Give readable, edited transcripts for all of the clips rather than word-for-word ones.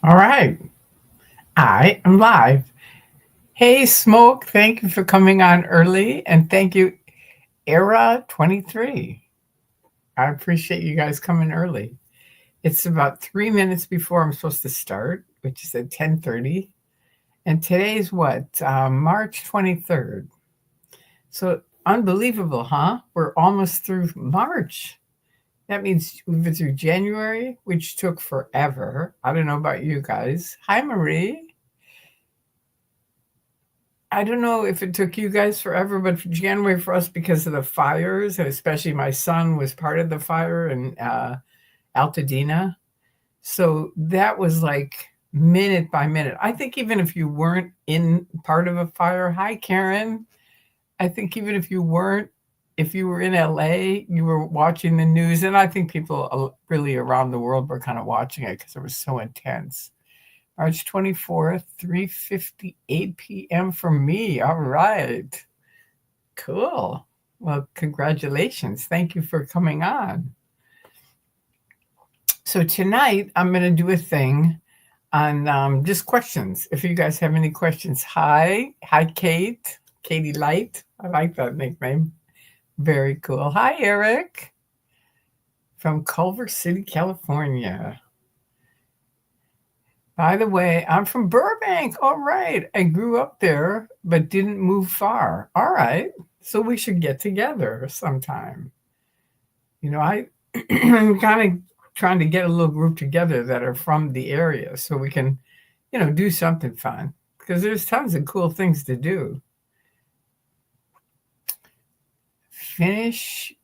All right. I am live. Hey, Smoke, thank you for coming on early. And thank you, Era23. I appreciate you guys coming early. It's about 3 minutes before I'm supposed to start, which is at 10:30. And today's what? March 23rd. So unbelievable, huh? We're almost through March. That means we've been through January, which took forever. I don't know about you guys. Hi, Marie. I don't know if it took you guys forever, but for January for us because of the fires, and especially my son was part of the fire in Altadena. So that was like minute by minute. I think even if you weren't in part of a fire, hi Karen. I think even if you were in LA, you were watching the news, and I think people really around the world were kind of watching it because it was so intense. March 24th, 3:58 p.m. for me. All right. Cool. Well, congratulations. Thank you for coming on. So tonight I'm going to do a thing on just questions. If you guys have any questions, hi. Hi, Kate. Katie Light. I like that nickname. Very cool. Hi, Eric from Culver City, California. By the way, I'm from Burbank. All right. I grew up there, but didn't move far. All right. So we should get together sometime. I am kind of trying to get a little group together that are from the area so we can, do something fun because there's tons of cool things to do. Finish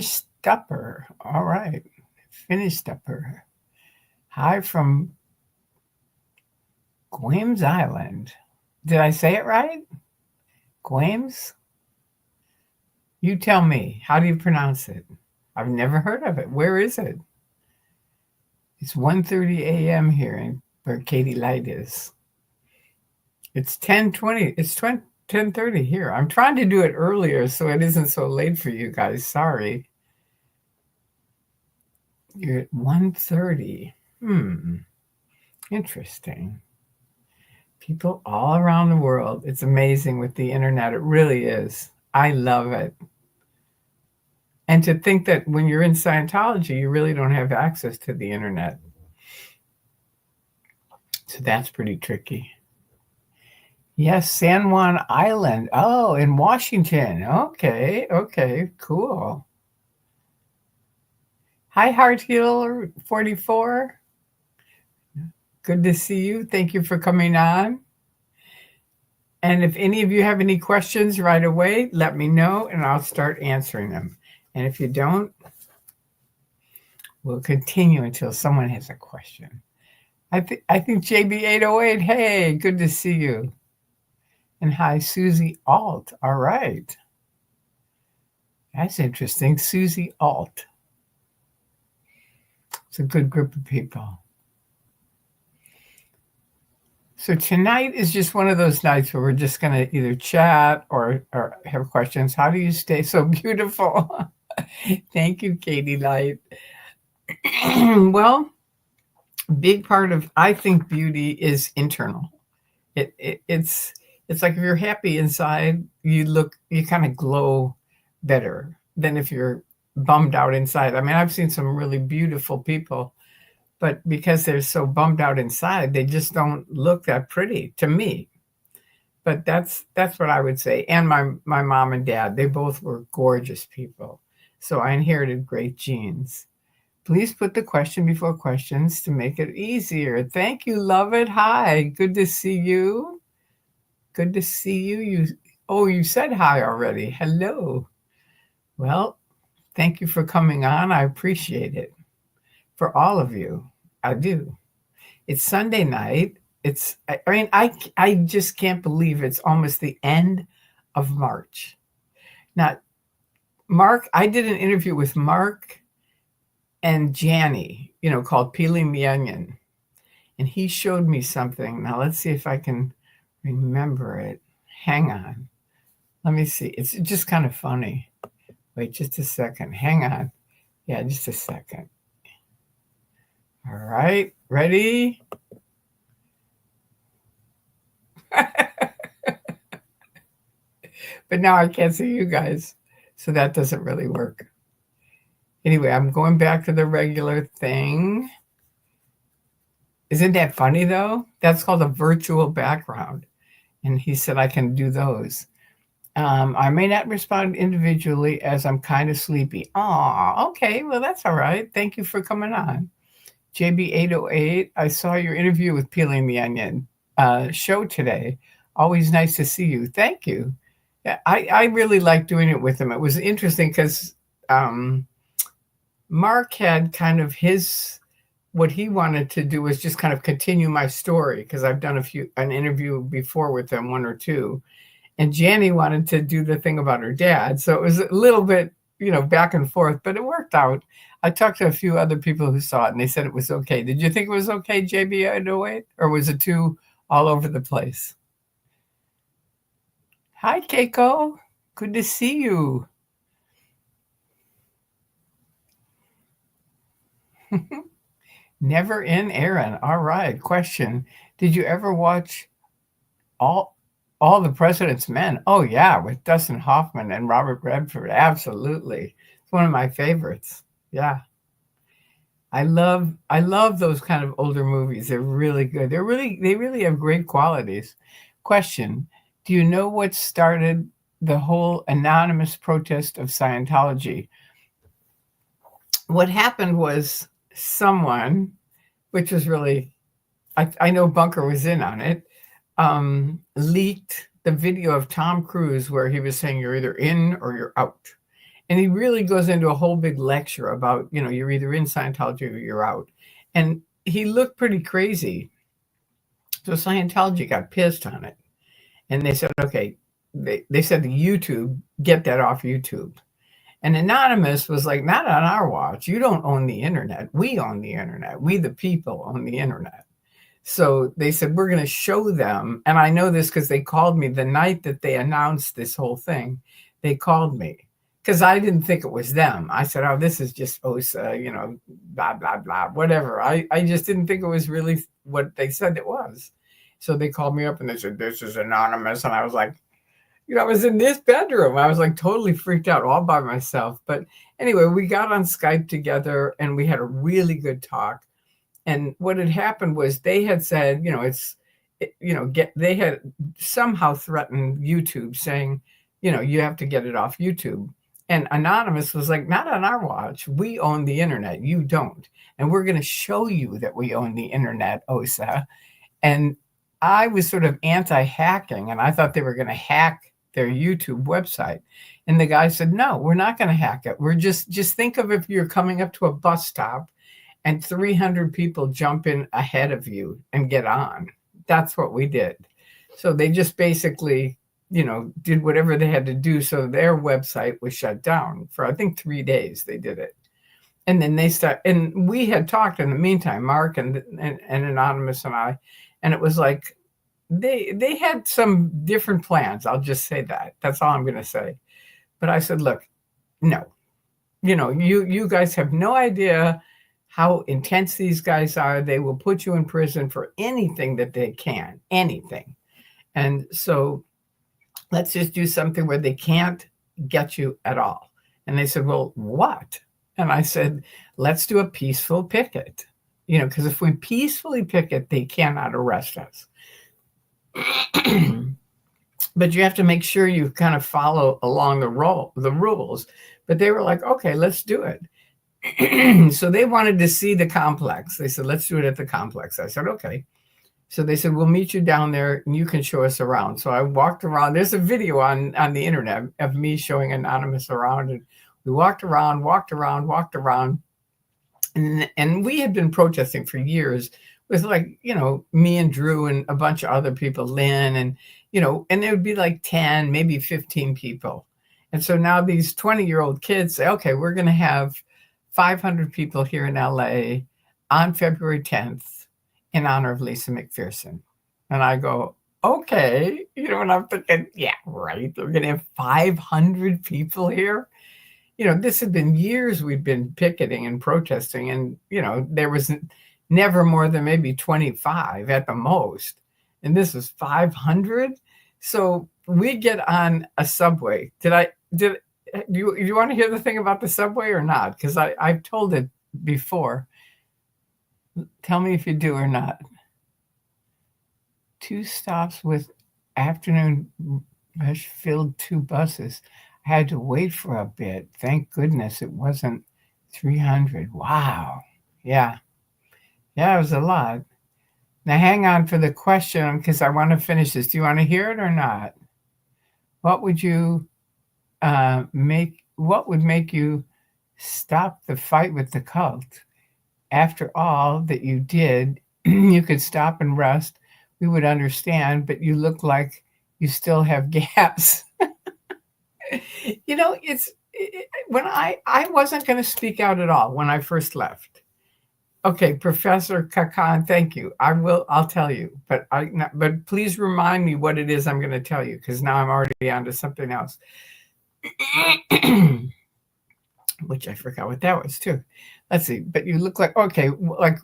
stepper. All right. Finish stepper. Hi from Guames Island. Did I say it right? Guames? You tell me. How do you pronounce it? I've never heard of it. Where is it? It's 1:30 a.m. here in where Katie Light is. It's 10:20. It's 10:30 here. I'm trying to do it earlier so it isn't so late for you guys. Sorry. You're at 1:30. Interesting. People all around the world. It's amazing with the internet. It really is. I love it. And to think that when you're in Scientology, you really don't have access to the internet. So that's pretty tricky. Yes, San Juan Island. Oh, in Washington. Okay, cool. Hi, Hearthealer 44. Good to see you. Thank you for coming on. And if any of you have any questions right away, let me know and I'll start answering them. And if you don't, we'll continue until someone has a question. I think JB808, hey, good to see you. And hi, Susie Alt. All right. That's interesting. Susie Alt. It's a good group of people. So tonight is just one of those nights where we're just going to either chat or have questions. How do you stay so beautiful? Thank you, Katie Light. Well, big part of, I think, beauty is internal. It's like if you're happy inside, you kind of glow better than if you're bummed out inside. I mean, I've seen some really beautiful people, but because they're so bummed out inside, they just don't look that pretty to me. But that's what I would say. And my mom and dad, they both were gorgeous people. So I inherited great genes. Please put the question before questions to make it easier. Thank you, love it. Hi, good to see you. Good to see you. You said hi already. Hello. Well, thank you for coming on. I appreciate it. For all of you, I do. It's Sunday night. I just can't believe it's almost the end of March. Now, Mark, I did an interview with Mark and Janny, called Peeling the Onion. And he showed me something. Now, let's see if I can remember it. Hang on. Let me see. It's just kind of funny. Wait just a second. Hang on. Yeah, just a second. All right. Ready? But now I can't see you guys, so that doesn't really work. Anyway, I'm going back to the regular thing. Isn't that funny though? That's called a virtual background. And he said I can do those. I may not respond individually as I'm kind of sleepy. Oh, okay. Well, that's all right. Thank you for coming on. JB808, I saw your interview with Peeling the Onion show today. Always nice to see you. Thank you. Yeah, I really like doing it with him. It was interesting because Mark had kind of what he wanted to do was just kind of continue my story because I've done an interview before with them, one or two. And Janny wanted to do the thing about her dad. So it was a little bit, back and forth, but it worked out. I talked to a few other people who saw it and they said it was okay. Did you think it was okay, JB808? Or was it too all over the place? Hi, Keiko. Good to see you. Never in Aaron. All right. Question. Did you ever watch all the President's Men? Oh yeah, with Dustin Hoffman and Robert Redford. Absolutely. It's one of my favorites. Yeah. I love those kind of older movies. They're really good. They really have great qualities. Question. Do you know what started the whole anonymous protest of Scientology? What happened was someone, which was really, I know Bunker was in on it, leaked the video of Tom Cruise where he was saying you're either in or you're out. And he really goes into a whole big lecture about, you're either in Scientology or you're out. And he looked pretty crazy. So Scientology got pissed on it. And they said, okay, they said to YouTube, get that off YouTube. And Anonymous was like, not on our watch. You don't own the internet. We own the internet. We, the people, own the internet. So they said, we're going to show them. And I know this because they called me the night that they announced this whole thing. They called me because I didn't think it was them. I said, oh, this is just OSA, blah, blah, blah, whatever. I just didn't think it was really what they said it was. So they called me up and they said, this is Anonymous. And I was like, I was in this bedroom. I was like totally freaked out all by myself. But anyway, we got on Skype together and we had a really good talk. And what had happened was they had said, they had somehow threatened YouTube saying, you have to get it off YouTube. And Anonymous was like, not on our watch. We own the internet. You don't. And we're going to show you that we own the internet, OSA. And I was sort of anti-hacking and I thought they were going to hack their YouTube website. And the guy said, no, we're not going to hack it. We're just think of if you're coming up to a bus stop and 300 people jump in ahead of you and get on. That's what we did. So they just basically, did whatever they had to do. So their website was shut down for, I think, 3 days they did it. And then and we had talked in the meantime, Mark and Anonymous and I, and it was like, they had some different plans. I'll just say that. That's all I'm going to say. But I said, look, no, you guys have no idea how intense these guys are. They will put you in prison for anything that they can, anything. And so let's just do something where they can't get you at all. And they said, well, what? And I said, let's do a peaceful picket, because if we peacefully picket, they cannot arrest us. But you have to make sure you kind of follow along the rules. But they were like, okay, let's do it. So they wanted to see the complex. They said, let's do it at the complex. I said, okay. So they said, we'll meet you down there and you can show us around. So I walked around. There's a video on the internet of me showing Anonymous around. And we walked around. And we had been protesting for years with me and Drew and a bunch of other people, Lynn, and there would be like 10, maybe 15 people. And so now these 20-year-old kids say, okay, we're going to have 500 people here in LA on February 10th in honor of Lisa McPherson. And I go, okay, and I'm thinking, yeah, right. We're going to have 500 people here. This had been years we'd been picketing and protesting, and, there was never more than maybe 25 at the most. and this is 500. So we get on a subway. Do you want to hear the thing about the subway or not? Because I've told it before. Tell me if you do or not. 2 stops with afternoon rush filled 2 buses. I had to wait for a bit. Thank goodness it wasn't 300. Wow. Yeah. Yeah, it was a lot. Now hang on for the question because I want to finish this. Do you want to hear it or not? What would you what would make you stop the fight with the cult? After all that you did, you could stop and rest. We would understand, but you look like you still have gas. When I wasn't going to speak out at all when I first left. Okay, Professor Kakan, thank you. I'll tell you, but please remind me what it is I'm going to tell you because now I'm already on to something else. Which I forgot what that was too. Let's see. But you look like, okay, like,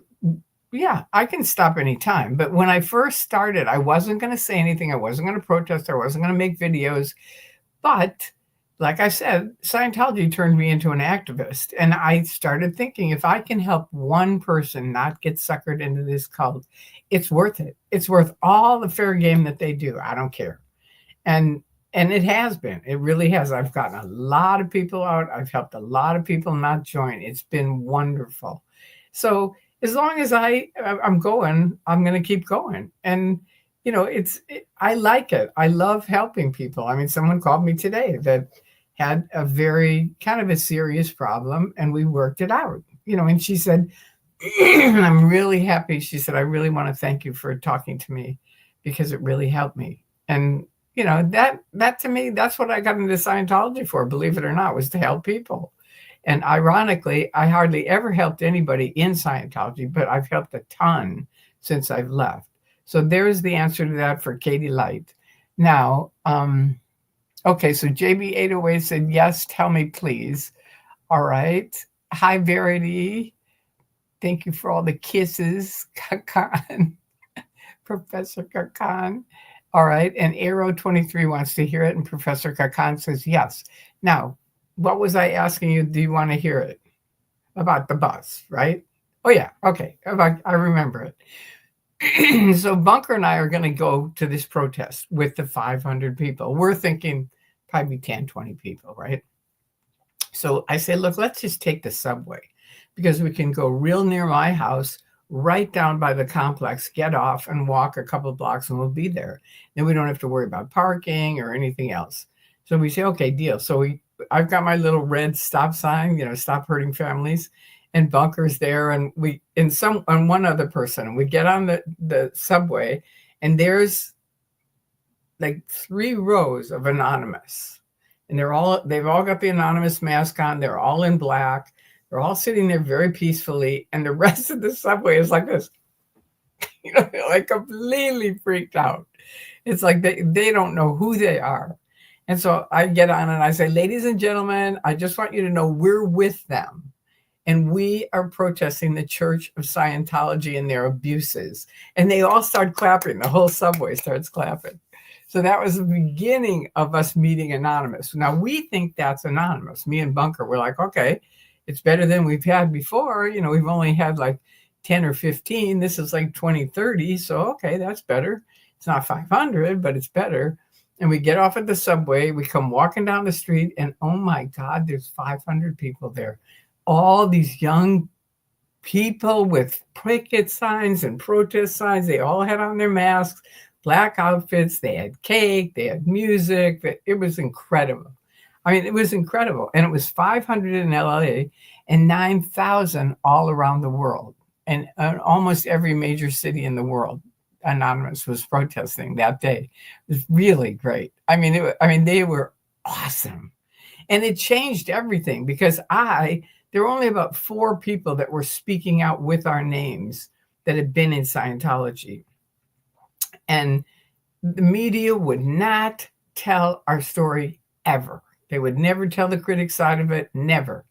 yeah, I can stop anytime. But when I first started, I wasn't going to say anything. I wasn't going to protest. I wasn't going to make videos. But like I said, Scientology turned me into an activist. And I started thinking, if I can help one person not get suckered into this cult, it's worth it. It's worth all the fair game that they do. I don't care. And it has been. It really has. I've gotten a lot of people out. I've helped a lot of people not join. It's been wonderful. So as long as I'm going, I'm going to keep going. And, I like it. I love helping people. I mean, someone called me today that had a very kind of a serious problem and we worked it out, and she said, I'm really happy. She said, I really want to thank you for talking to me because it really helped me. And that to me, that's what I got into Scientology for, believe it or not, was to help people. And ironically, I hardly ever helped anybody in Scientology, but I've helped a ton since I've left. So there's the answer to that for Katie Light. Now, okay, so JB808 said, yes, tell me, please. All right. Hi, Verity. Thank you for all the kisses, Kakan, Professor Kakan. All right. And Arrow23 wants to hear it. And Professor Kakan says, yes. Now, what was I asking you? Do you want to hear it? About the bus, right? Oh, yeah. Okay. I remember it. So Bunker and I are going to go to this protest with the 500 people. We're thinking probably 10, 20 people, right? So I say, look, let's just take the subway because we can go real near my house, right down by the complex, get off and walk a couple of blocks and we'll be there. Then we don't have to worry about parking or anything else. So we say, okay, deal. So I've got my little red stop sign, stop hurting families, and Bunker's there. And one other person, we get on the subway and there's like 3 rows of anonymous. And they've all got the anonymous mask on. They're all in black. They're all sitting there very peacefully. And the rest of the subway is like this, they're like completely freaked out. It's like they don't know who they are. And so I get on and I say, ladies and gentlemen, I just want you to know we're with them. And we are protesting the Church of Scientology and their abuses. And they all start clapping. The whole subway starts clapping. So that was the beginning of us meeting Anonymous. Now, we think that's Anonymous. Me and Bunker were like, okay, it's better than we've had before. We've only had like 10 or 15. This is like 20, 30. So, okay, that's better. It's not 500, but it's better. And we get off at the subway. We come walking down the street. And oh, my God, there's 500 people there. All these young people with picket signs and protest signs. They all had on their masks, black outfits. They had cake. They had music. It was incredible. I mean, it was incredible. And it was 500 in LA and 9,000 all around the world. And almost every major city in the world, Anonymous was protesting that day. It was really great. I mean, they were awesome. And it changed everything because there were only about 4 people that were speaking out with our names that had been in Scientology. And the media would not tell our story ever. They would never tell the critic side of it, never.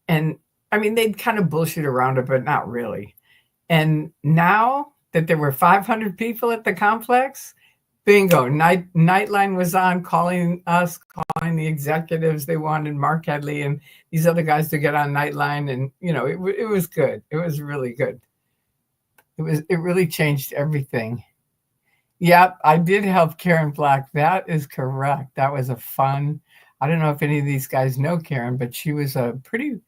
And I mean, they'd kind of bullshit around it, but not really. And now that there were 500 people at the complex. Bingo. Nightline was on, calling the executives. They wanted Mark Headley and these other guys to get on Nightline. And, it was good. It was really good. It really changed everything. Yep, I did help Karen Black. That is correct. That was a fun. I don't know if any of these guys know Karen, but she was a pretty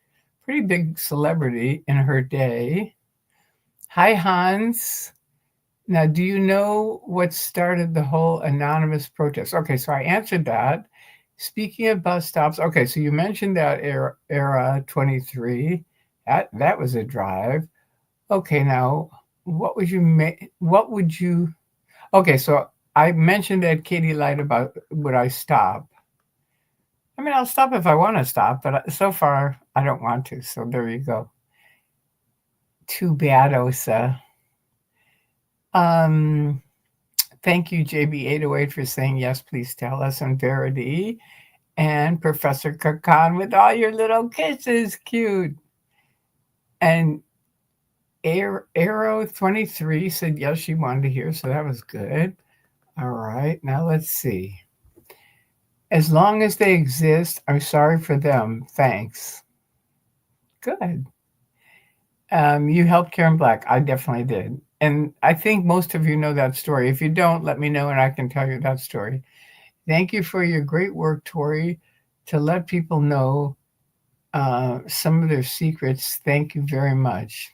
big celebrity in her day. Hi, Hans. Now, do you know what started the whole anonymous protest? Okay, so I answered that. Speaking of bus stops, okay, so you mentioned that era 23. That was a drive. Okay, now what would you okay, so I mentioned at Katie Light about would I stop? I mean, I'll stop if I want to stop, but so far I don't want to. So there you go. Too bad, Osa. Thank you, JB808, for saying yes, please tell us, and Verity. And Professor Kakan with all your little kisses, cute. And Arrow 23 said yes, she wanted to hear, so that was good. All right, now let's see. As long as they exist, I'm sorry for them. Thanks. Good. You helped Karen Black. I definitely did. And I think most of you know that story. If you don't, let me know and I can tell you that story. Thank you for your great work, Tori, to let people know some of their secrets. Thank you very much.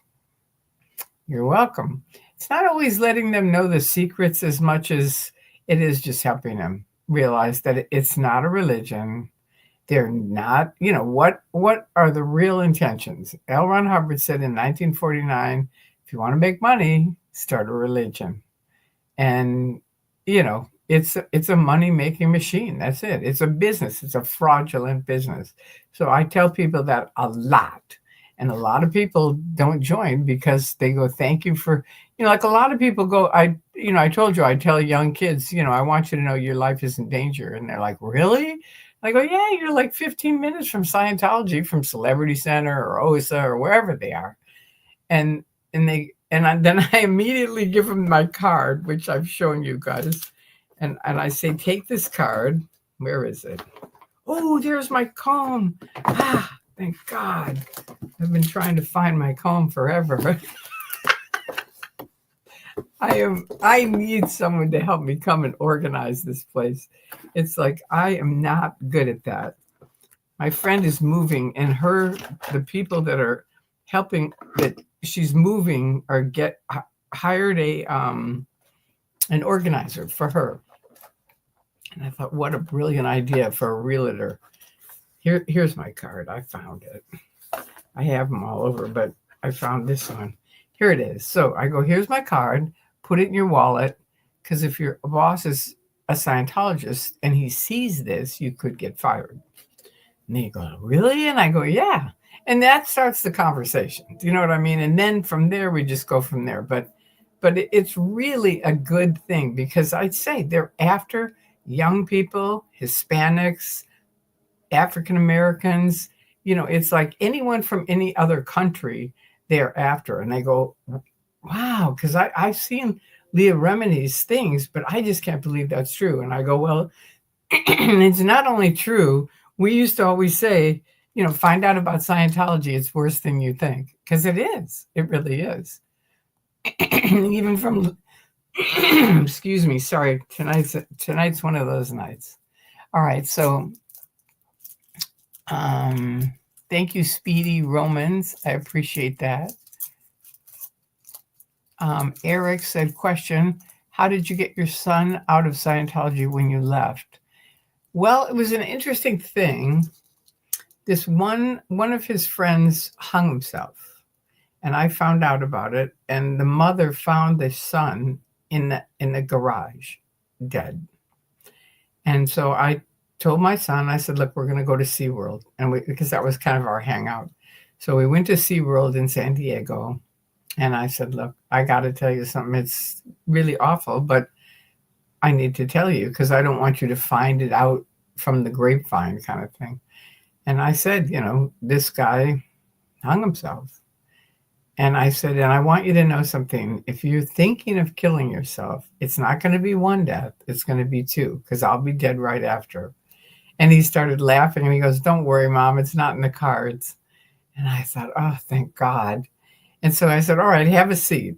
You're welcome. It's not always letting them know the secrets as much as it is just helping them realize that it's not a religion. They're not, what are the real intentions? L. Ron Hubbard said in 1949, if you want to make money, start a religion. And, it's a money-making machine. That's it. It's a business. It's a fraudulent business. So I tell people that a lot. And a lot of people don't join because they go, thank you for, like a lot of people go, I told you, I tell young kids, I want you to know your life is in danger. And they're like, really? I go, yeah, you're like 15 minutes from Scientology, from Celebrity Center or OSA or wherever they are. And then I immediately give them my card, which I've shown you guys. And I say, take this card. Where is it? Oh, there's my comb. Ah, thank God. I've been trying to find my comb forever. I need someone to help me come and organize this place. It's like I am not good at that. My friend is moving, and the people that are helping that she's moving or hired an organizer for her. And I thought, what a brilliant idea for a realtor. Here's my card. I found it. I have them all over, but I found this one. Here it is. So I go, here's my card. Put it in your wallet, because if your boss is a Scientologist and he sees this, you could get fired. And they go, really? And I go, yeah. And that starts the conversation. Do you know what I mean? And then from there, we just go from there. But it's really a good thing, because I'd say they're after young people, Hispanics, African Americans. It's like anyone from any other country they're after. And they go, wow, because I've seen Leah Remini's things, but I just can't believe that's true. And I go, well, it's not only true. We used to always say, find out about Scientology. It's worse than you think, because it is. It really is. Even from, excuse me, sorry, tonight's one of those nights. All right, so thank you, Speedy Romans. I appreciate that. Eric said, question, how did you get your son out of Scientology when you left? Well, it was an interesting thing. This one of his friends hung himself, and I found out about it. And the mother found the son in the garage, dead. And so I told my son, I said, look, we're going to go to SeaWorld, because that was kind of our hangout. So we went to SeaWorld in San Diego. And I said, look, I got to tell you something. It's really awful, but I need to tell you, because I don't want you to find it out from the grapevine kind of thing. And I said, this guy hung himself. And I said, and I want you to know something. If you're thinking of killing yourself, it's not going to be one death. It's going to be two, because I'll be dead right after. And he started laughing and he goes, don't worry, Mom, it's not in the cards. And I thought, oh, thank God. And so I said, all right, have a seat.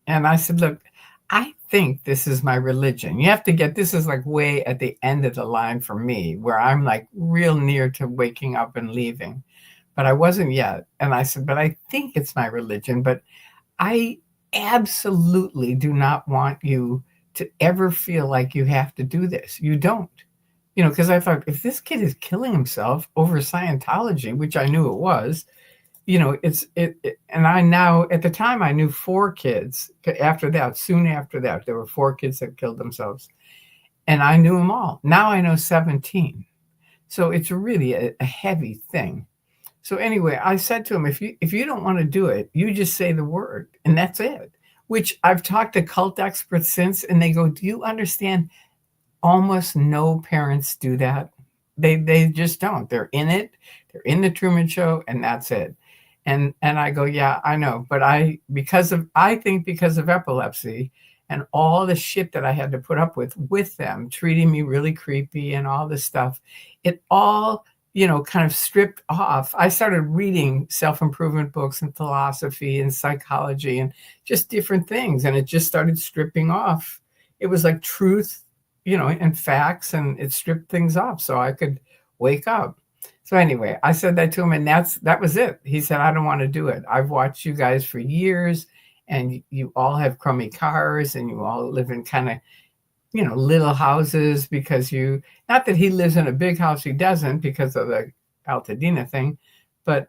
And I said, look, I think this is my religion. You have to get, this is like way at the end of the line for me, where I'm like real near to waking up and leaving. But I wasn't yet. And I said, but I think it's my religion. But I absolutely do not want you to ever feel like you have to do this. You don't. You know, because I thought, if this kid is killing himself over Scientology, which I knew it was, you know, and I now, at the time, I knew 4 kids. After that, soon after that, there were 4 kids that killed themselves. And I knew them all. Now I know 17. So it's really a heavy thing. So anyway, I said to him, if you don't want to do it, you just say the word, and that's it. Which I've talked to cult experts since, and they go, do you understand? Almost no parents do that. They just don't. They're in it. They're in the Truman Show, and that's it. And I go, yeah, I know. But I think because of epilepsy and all the shit that I had to put up with them, treating me really creepy and all this stuff, it all, you know, kind of stripped off. I started reading self-improvement books and philosophy and psychology and just different things. And it just started stripping off. It was like truth, you know, and facts, and it stripped things off so I could wake up. So anyway, I said that to him, and that was it. He said, I don't want to do it. I've watched you guys for years, and you all have crummy cars, and you all live in kind of, you know, little houses because not that he lives in a big house, he doesn't, because of the Altadena thing, but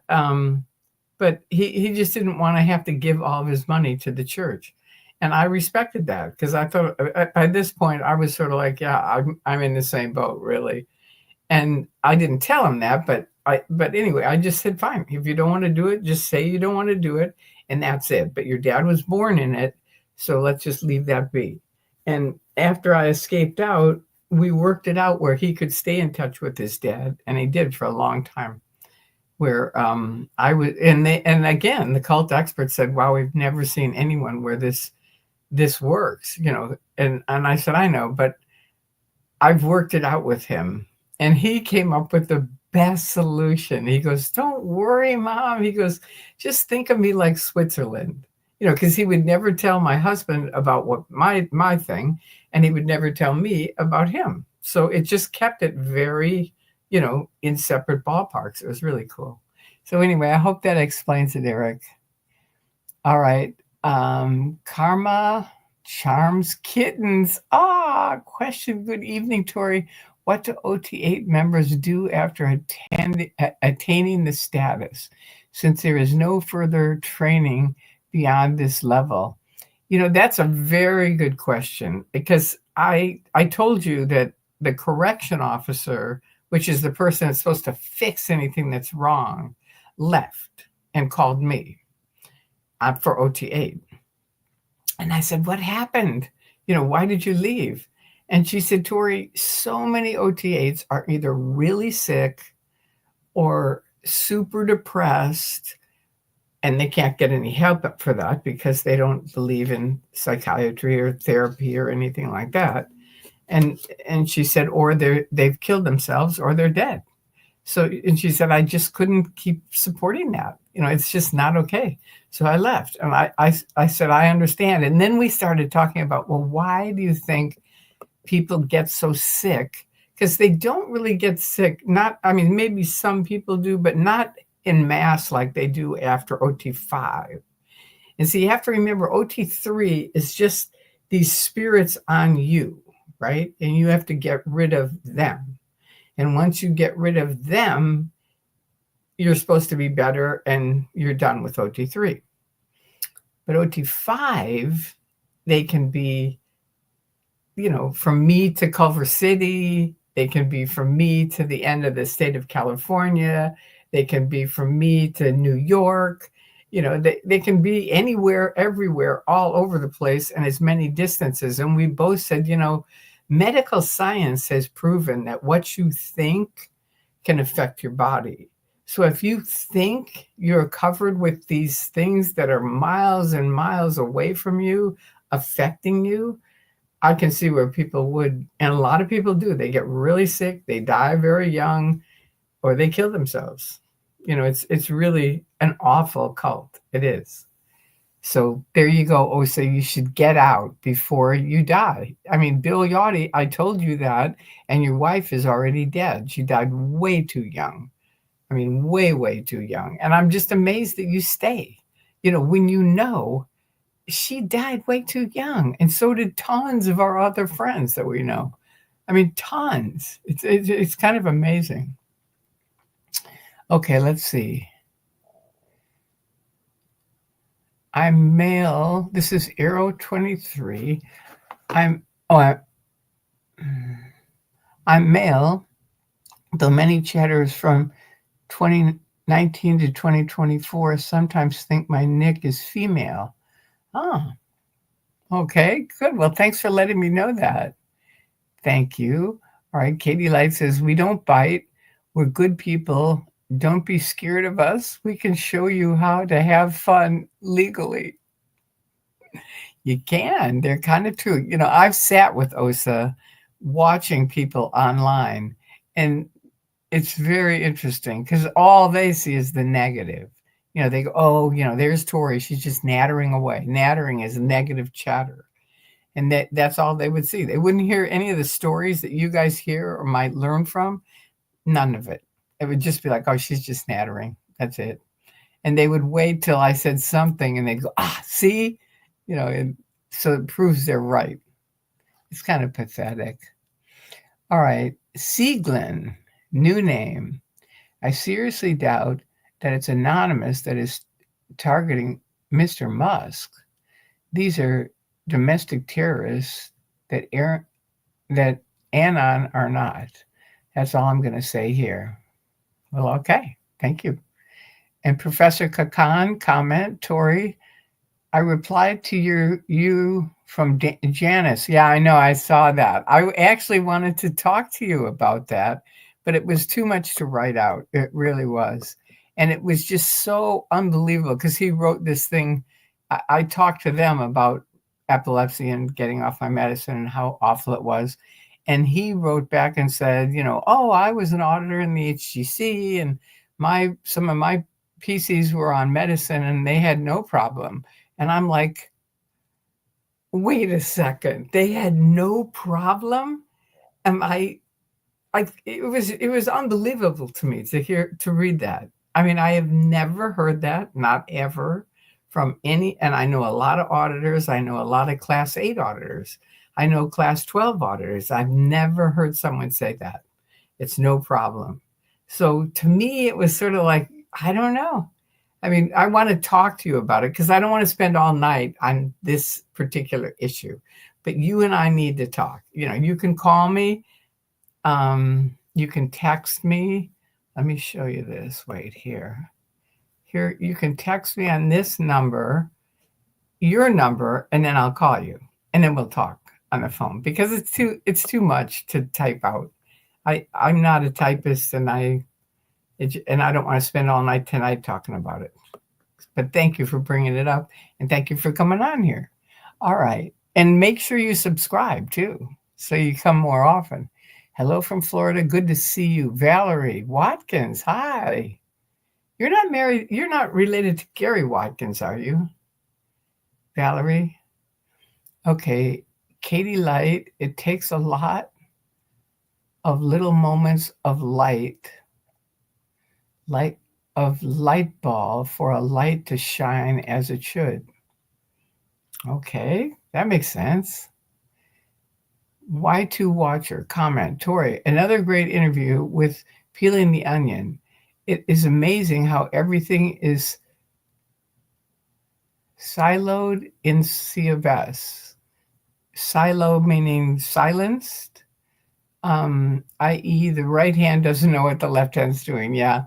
he just didn't want to have to give all of his money to the church. And I respected that, because I thought by this point I was sort of like, yeah, I'm in the same boat, really. And I didn't tell him that, but anyway, I just said, fine, if you don't want to do it, just say you don't want to do it, and that's it. But your dad was born in it, so let's just leave that be. And after I escaped out, we worked it out where he could stay in touch with his dad, and he did for a long time. Where I was, and again, the cult experts said, wow, we've never seen anyone where this works, you know. And I said, I know, but I've worked it out with him. And he came up with the best solution. He goes, don't worry, Mom. He goes, just think of me like Switzerland, you know, because he would never tell my husband about what my thing, and he would never tell me about him. So it just kept it very, you know, in separate ballparks. It was really cool. So anyway, I hope that explains it, Eric. All right. Karma charms kittens. Question. Good evening, Tori. What do OT8 members do after attaining the status, since there is no further training beyond this level? You know, that's a very good question, because I told you that the correction officer, which is the person that's supposed to fix anything that's wrong, left and called me for OT8. And I said, what happened? You know, why did you leave? And she said, Tori, so many OT8s are either really sick or super depressed, and they can't get any help for that because they don't believe in psychiatry or therapy or anything like that. And she said, or they've killed themselves or they're dead. So, and she said, I just couldn't keep supporting that. You know, it's just not okay. So I left, and I said, I understand. And then we started talking about, well, why do you think people get so sick? Because they don't really get sick. Maybe some people do, but not in mass like they do after OT5. And so you have to remember, OT3 is just these spirits on you, right? And you have to get rid of them. And once you get rid of them, you're supposed to be better and you're done with OT3. But OT5, they can be, you know, from me to Culver City. They can be from me to the end of the state of California. They can be from me to New York. You know, they can be anywhere, everywhere, all over the place, and as many distances. And we both said, you know, medical science has proven that what you think can affect your body. So if you think you're covered with these things that are miles and miles away from you, affecting you, I can see where people would, and a lot of people do. They get really sick, they die very young, or they kill themselves. It's really an awful cult. It is. So there you go. Oh, so you should get out before you die. I mean, Bill Yachty, I told you that, and your wife is already dead. She died way too young. I mean, way, way too young. And I'm just amazed that you stay. When she died way too young, and so did tons of our other friends that we know. I mean, tons. It's kind of amazing. Okay, let's see. I'm male. This is Arrow 23. I'm male, though many chatters from 2019 to 2024 sometimes think my nick is female. Oh, okay, good. Well, thanks for letting me know that. Thank you. All right, Katie Light says, we don't bite. We're good people. Don't be scared of us. We can show you how to have fun legally. You can. They're kind of true. I've sat with OSA watching people online, and it's very interesting because all they see is the negative. They go, oh, there's Tori. She's just nattering away. Nattering is negative chatter. And that's all they would see. They wouldn't hear any of the stories that you guys hear or might learn from. None of it. It would just be like, oh, she's just nattering. That's it. And they would wait till I said something and they'd go, see? And so it proves they're right. It's kind of pathetic. All right. Sieglin, new name. I seriously doubt that it's anonymous that is targeting Mr. Musk. These are domestic terrorists that Anon are not. That's all I'm going to say here. Well, okay. Thank you. And Professor Kakan comment, Tori, I replied to you from Janice. Yeah, I know. I saw that. I actually wanted to talk to you about that, but it was too much to write out. It really was. And it was just so unbelievable because he wrote this thing. I talked to them about epilepsy and getting off my medicine and how awful it was. And he wrote back and said, I was an auditor in the HGC and some of my PCs were on medicine and they had no problem. And I'm like, wait a second, they had no problem? It was unbelievable to me to read that. I mean, I have never heard that, not ever, from any, and I know a lot of auditors. I know a lot of class 8 auditors. I know class 12 auditors. I've never heard someone say that. It's no problem. So to me, it was sort of like, I don't know. I mean, I want to talk to you about it because I don't want to spend all night on this particular issue. But you and I need to talk. You can call me. You can text me. Let me show you this. Wait, here. Here, you can text me on this number, your number, and then I'll call you. And then we'll talk on the phone because it's too much to type out. I'm not a typist and I don't want to spend all night tonight talking about it. But thank you for bringing it up and thank you for coming on here. All right. And make sure you subscribe too so you come more often. Hello from Florida. Good to see you. Valerie Watkins. Hi. You're not married. You're not related to Gary Watkins, are you? Valerie? Okay. Katie Light. It takes a lot of little moments of light ball for a light to shine as it should. Okay. That makes sense. Y2 Watcher comment, Tori, another great interview with Peeling the Onion. It is amazing how everything is siloed in CFS. Silo meaning silenced, i.e. the right hand doesn't know what the left hand's doing. Yeah.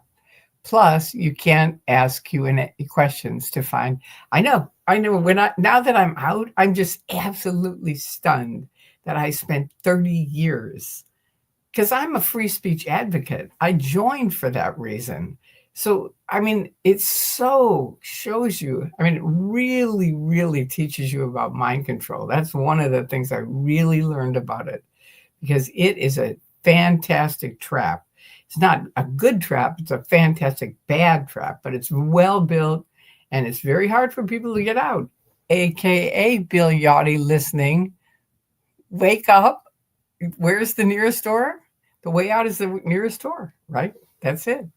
Plus, you can't ask Q&A questions to find. I know. Now that I'm out, I'm just absolutely stunned that I spent 30 years because I'm a free speech advocate. I joined for that reason. So, I mean, it so shows you, I mean, it really, really teaches you about mind control. That's one of the things I really learned about it, because it is a fantastic trap. It's not a good trap, it's a fantastic bad trap, but it's well built and it's very hard for people to get out. AKA Bill Yachty listening. Wake up. Where's the nearest store? The way out is the nearest store, right? That's it.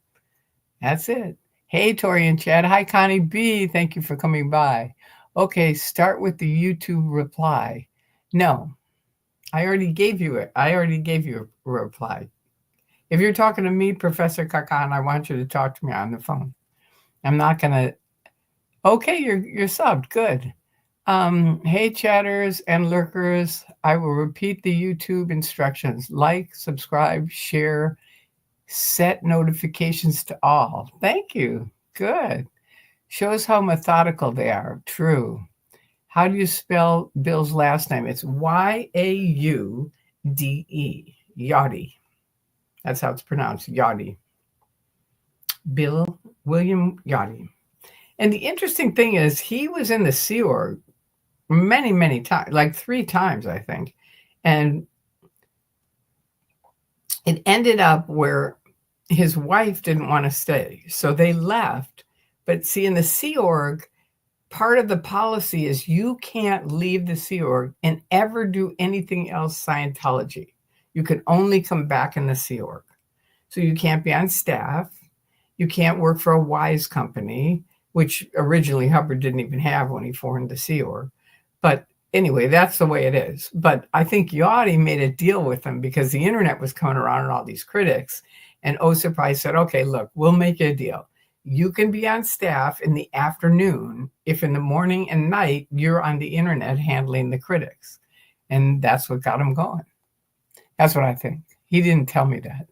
That's it. Hey, Tori and Chad. Hi, Connie B. Thank you for coming by. Okay, start with the YouTube reply. No, I already gave you it. I already gave you a reply. If you're talking to me, Professor Kakan, I want you to talk to me on the phone. I'm not gonna. Okay, you're subbed. Good. Hey, chatters and lurkers. I will repeat the YouTube instructions: like, subscribe, share, set notifications to all. Thank you. Good. Shows how methodical they are. True. How do you spell Bill's last name? It's Yaude. Yachty. That's how it's pronounced. Yachty. Bill William Yachty. And the interesting thing is, he was in the Sea Org many, many times, like 3 times, I think. And it ended up where his wife didn't want to stay. So they left. But see, in the Sea Org, part of the policy is you can't leave the Sea Org and ever do anything else Scientology. You can only come back in the Sea Org. So you can't be on staff. You can't work for a wise company, which originally Hubbard didn't even have when he formed the Sea Org. But anyway, that's the way it is. But I think Yachty made a deal with them because the internet was coming around and all these critics. And Surprise said, okay, look, we'll make you a deal. You can be on staff in the afternoon if in the morning and night you're on the internet handling the critics. And that's what got him going. That's what I think. He didn't tell me that.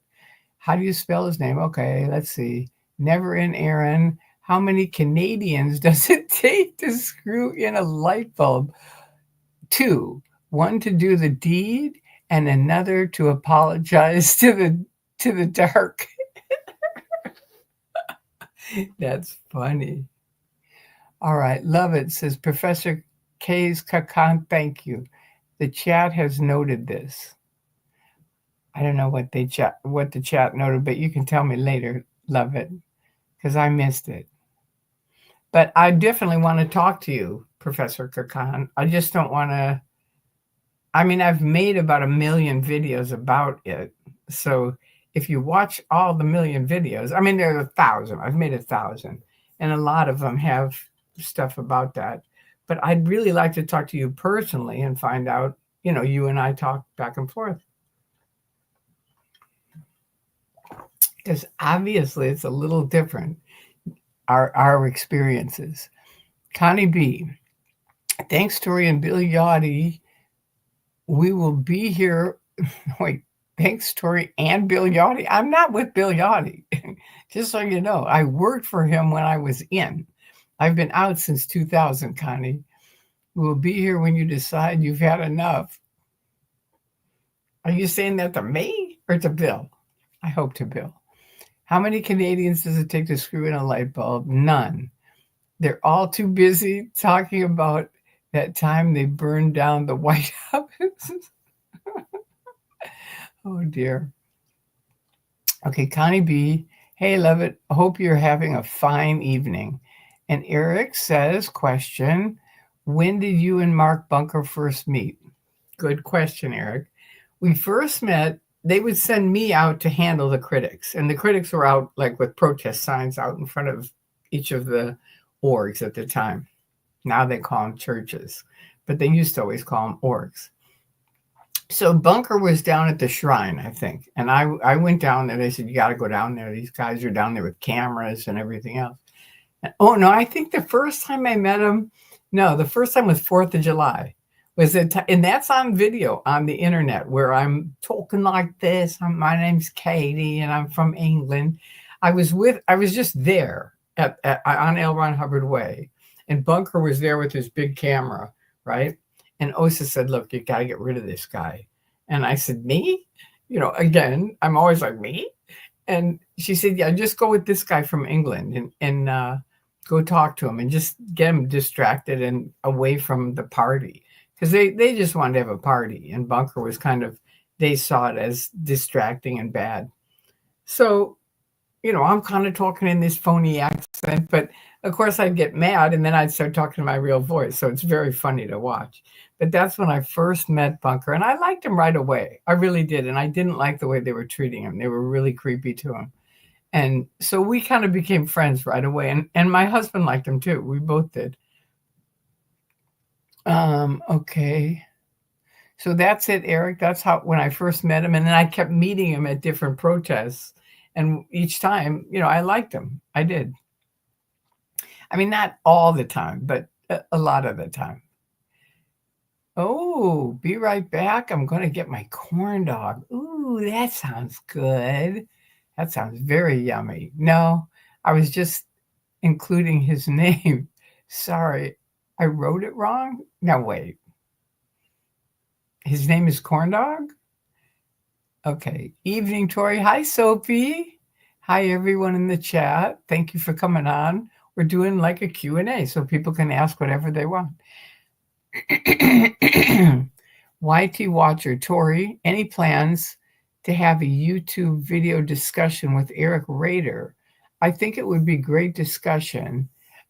How do you spell his name? Okay, let's see. Never in Aaron. How many Canadians does it take to screw in a light bulb? 2. One to do the deed and another to apologize to the dark. That's funny. All right, love it, says Professor K's Kakan. Thank you. The chat has noted this. I don't know what the chat noted, but you can tell me later. Love it, because I missed it. But I definitely want to talk to you, Professor Kakan. I just don't want to. I mean, I've made about 1 million videos about it. So if you watch all the 1 million videos, I mean, there are 1,000. I've made 1,000. And a lot of them have stuff about that. But I'd really like to talk to you personally and find out, you and I talk back and forth. Because obviously it's a little different, our experiences. Connie B. Thanks, Tori and Bill Yachty. We will be here. Wait, thanks, Tori and Bill Yachty. I'm not with Bill Yachty. Just so you know, I worked for him when I was in. I've been out since 2000, Connie. We'll be here when you decide you've had enough. Are you saying that to me or to Bill? I hope to Bill. How many Canadians does it take to screw in a light bulb? None. They're all too busy talking about that time they burned down the White House. Oh, dear. Okay, Connie B. Hey, love it. Hope you're having a fine evening. And Eric says, question, when did you and Mark Bunker first meet? Good question, Eric. We first met, they would send me out to handle the critics. And the critics were out like with protest signs out in front of each of the orgs at the time. Now they call them churches, but they used to always call them orgs. So Bunker was down at the shrine, I think. And I went down there. They said, you got to go down there. These guys are down there with cameras and everything else. And, oh, no, I think the first time I met him, the first time was 4th of July. And that's on video on the internet where I'm talking like this. My name's Katie and I'm from England. I was just there on L. Ron Hubbard Way. And Bunker was there with his big camera, right? And Osa said, look, you got to get rid of this guy. And I said, me? Again, I'm always like, me? And she said, yeah, just go with this guy from England and go talk to him and just get him distracted and away from the party. Because they just wanted to have a party. And Bunker was kind of, they saw it as distracting and bad. So, I'm kind of talking in this phony accent, but of course I'd get mad and then I'd start talking in my real voice. So it's very funny to watch. But that's when I first met Bunker, and I liked him right away. I really did. And I didn't like the way they were treating him. They were really creepy to him. And so we kind of became friends right away. And my husband liked him too. We both did. Okay. So that's it, Eric. That's how, when I first met him. And then I kept meeting him at different protests. And each time, I liked him. I did. I mean, not all the time, but a lot of the time. Oh, be right back. I'm going to get my corn dog. Ooh, that sounds good. That sounds very yummy. No, I was just including his name. Sorry, I wrote it wrong. Now, wait. His name is Corn Dog? Okay. Evening, Tori. Hi, Sophie. Hi, everyone in the chat. Thank you for coming on. We're doing like a Q&A so people can ask whatever they want. YT Watcher, Tori, any plans to have a YouTube video discussion with Eric Rader? I think it would be great discussion.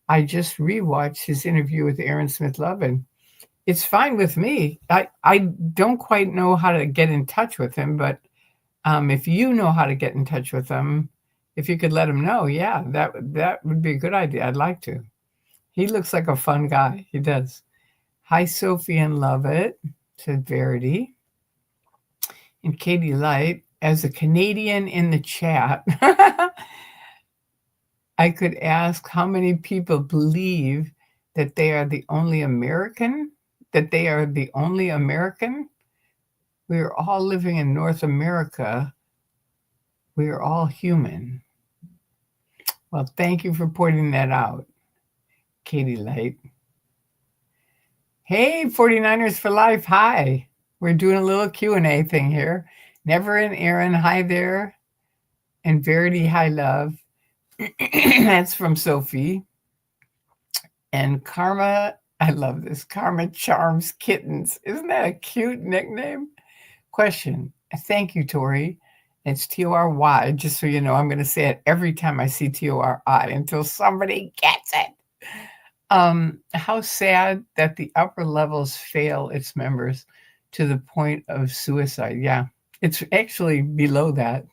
I just rewatched his interview with Aaron Smith Lovin. It's fine with me. I don't quite know how to get in touch with him, but if you know how to get in touch with him, if you could let him know, yeah, that would be a good idea. I'd like to. He looks like a fun guy. He does. Hi, Sophie and Love It, said Verity. And Katie Light, as a Canadian in the chat, I could ask how many people believe that they are the only American, We are all living in North America. We are all human. Well, thank you for pointing that out, Katie Light. Hey, 49ers for life. Hi. We're doing a little Q&A thing here. Never and Aaron, hi there. And Verity, hi, love. That's from Sophie. And Karma, I love this. Karma Charms Kittens. Isn't that a cute nickname? Question. Thank you, Tori. It's T-O-R-Y. Just so you know, I'm going to say it every time I see T-O-R-I until somebody gets it. How sad that the upper levels fail its members to the point of suicide. Yeah, it's actually below that.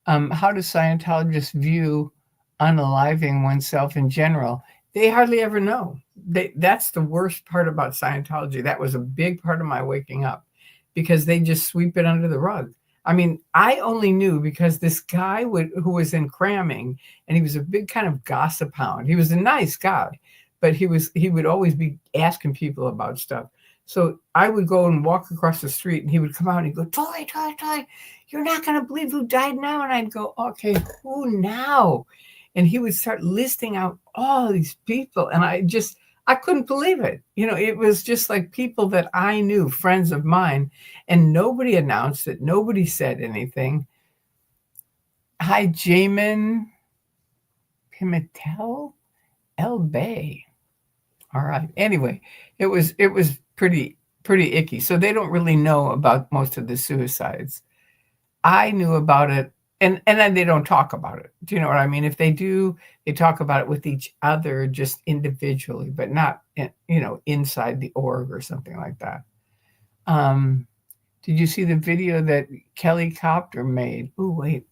How do Scientologists view unaliving oneself in general? They hardly ever know. That's the worst part about Scientology. That was a big part of my waking up, because they just sweep it under the rug. I mean, I only knew because this guy who was in cramming, and he was a big kind of gossip hound. He was a nice guy, but he would always be asking people about stuff. So I would go and walk across the street, and he would come out and he'd go, Toy, you're not going to believe who died now. And I'd go, okay, who now? And he would start listing out all these people. And I couldn't believe it. It was just like people that I knew, friends of mine, and nobody announced it. Nobody said anything. Hi, Jamin Pimentel El Bay. All right. Anyway, it was pretty icky. So they don't really know about most of the suicides. I knew about it, and then they don't talk about it. Do you know what I mean? If they do, they talk about it with each other, just individually, but not, inside the org or something like that. Did you see the video that Kelly Copter made? Oh, wait.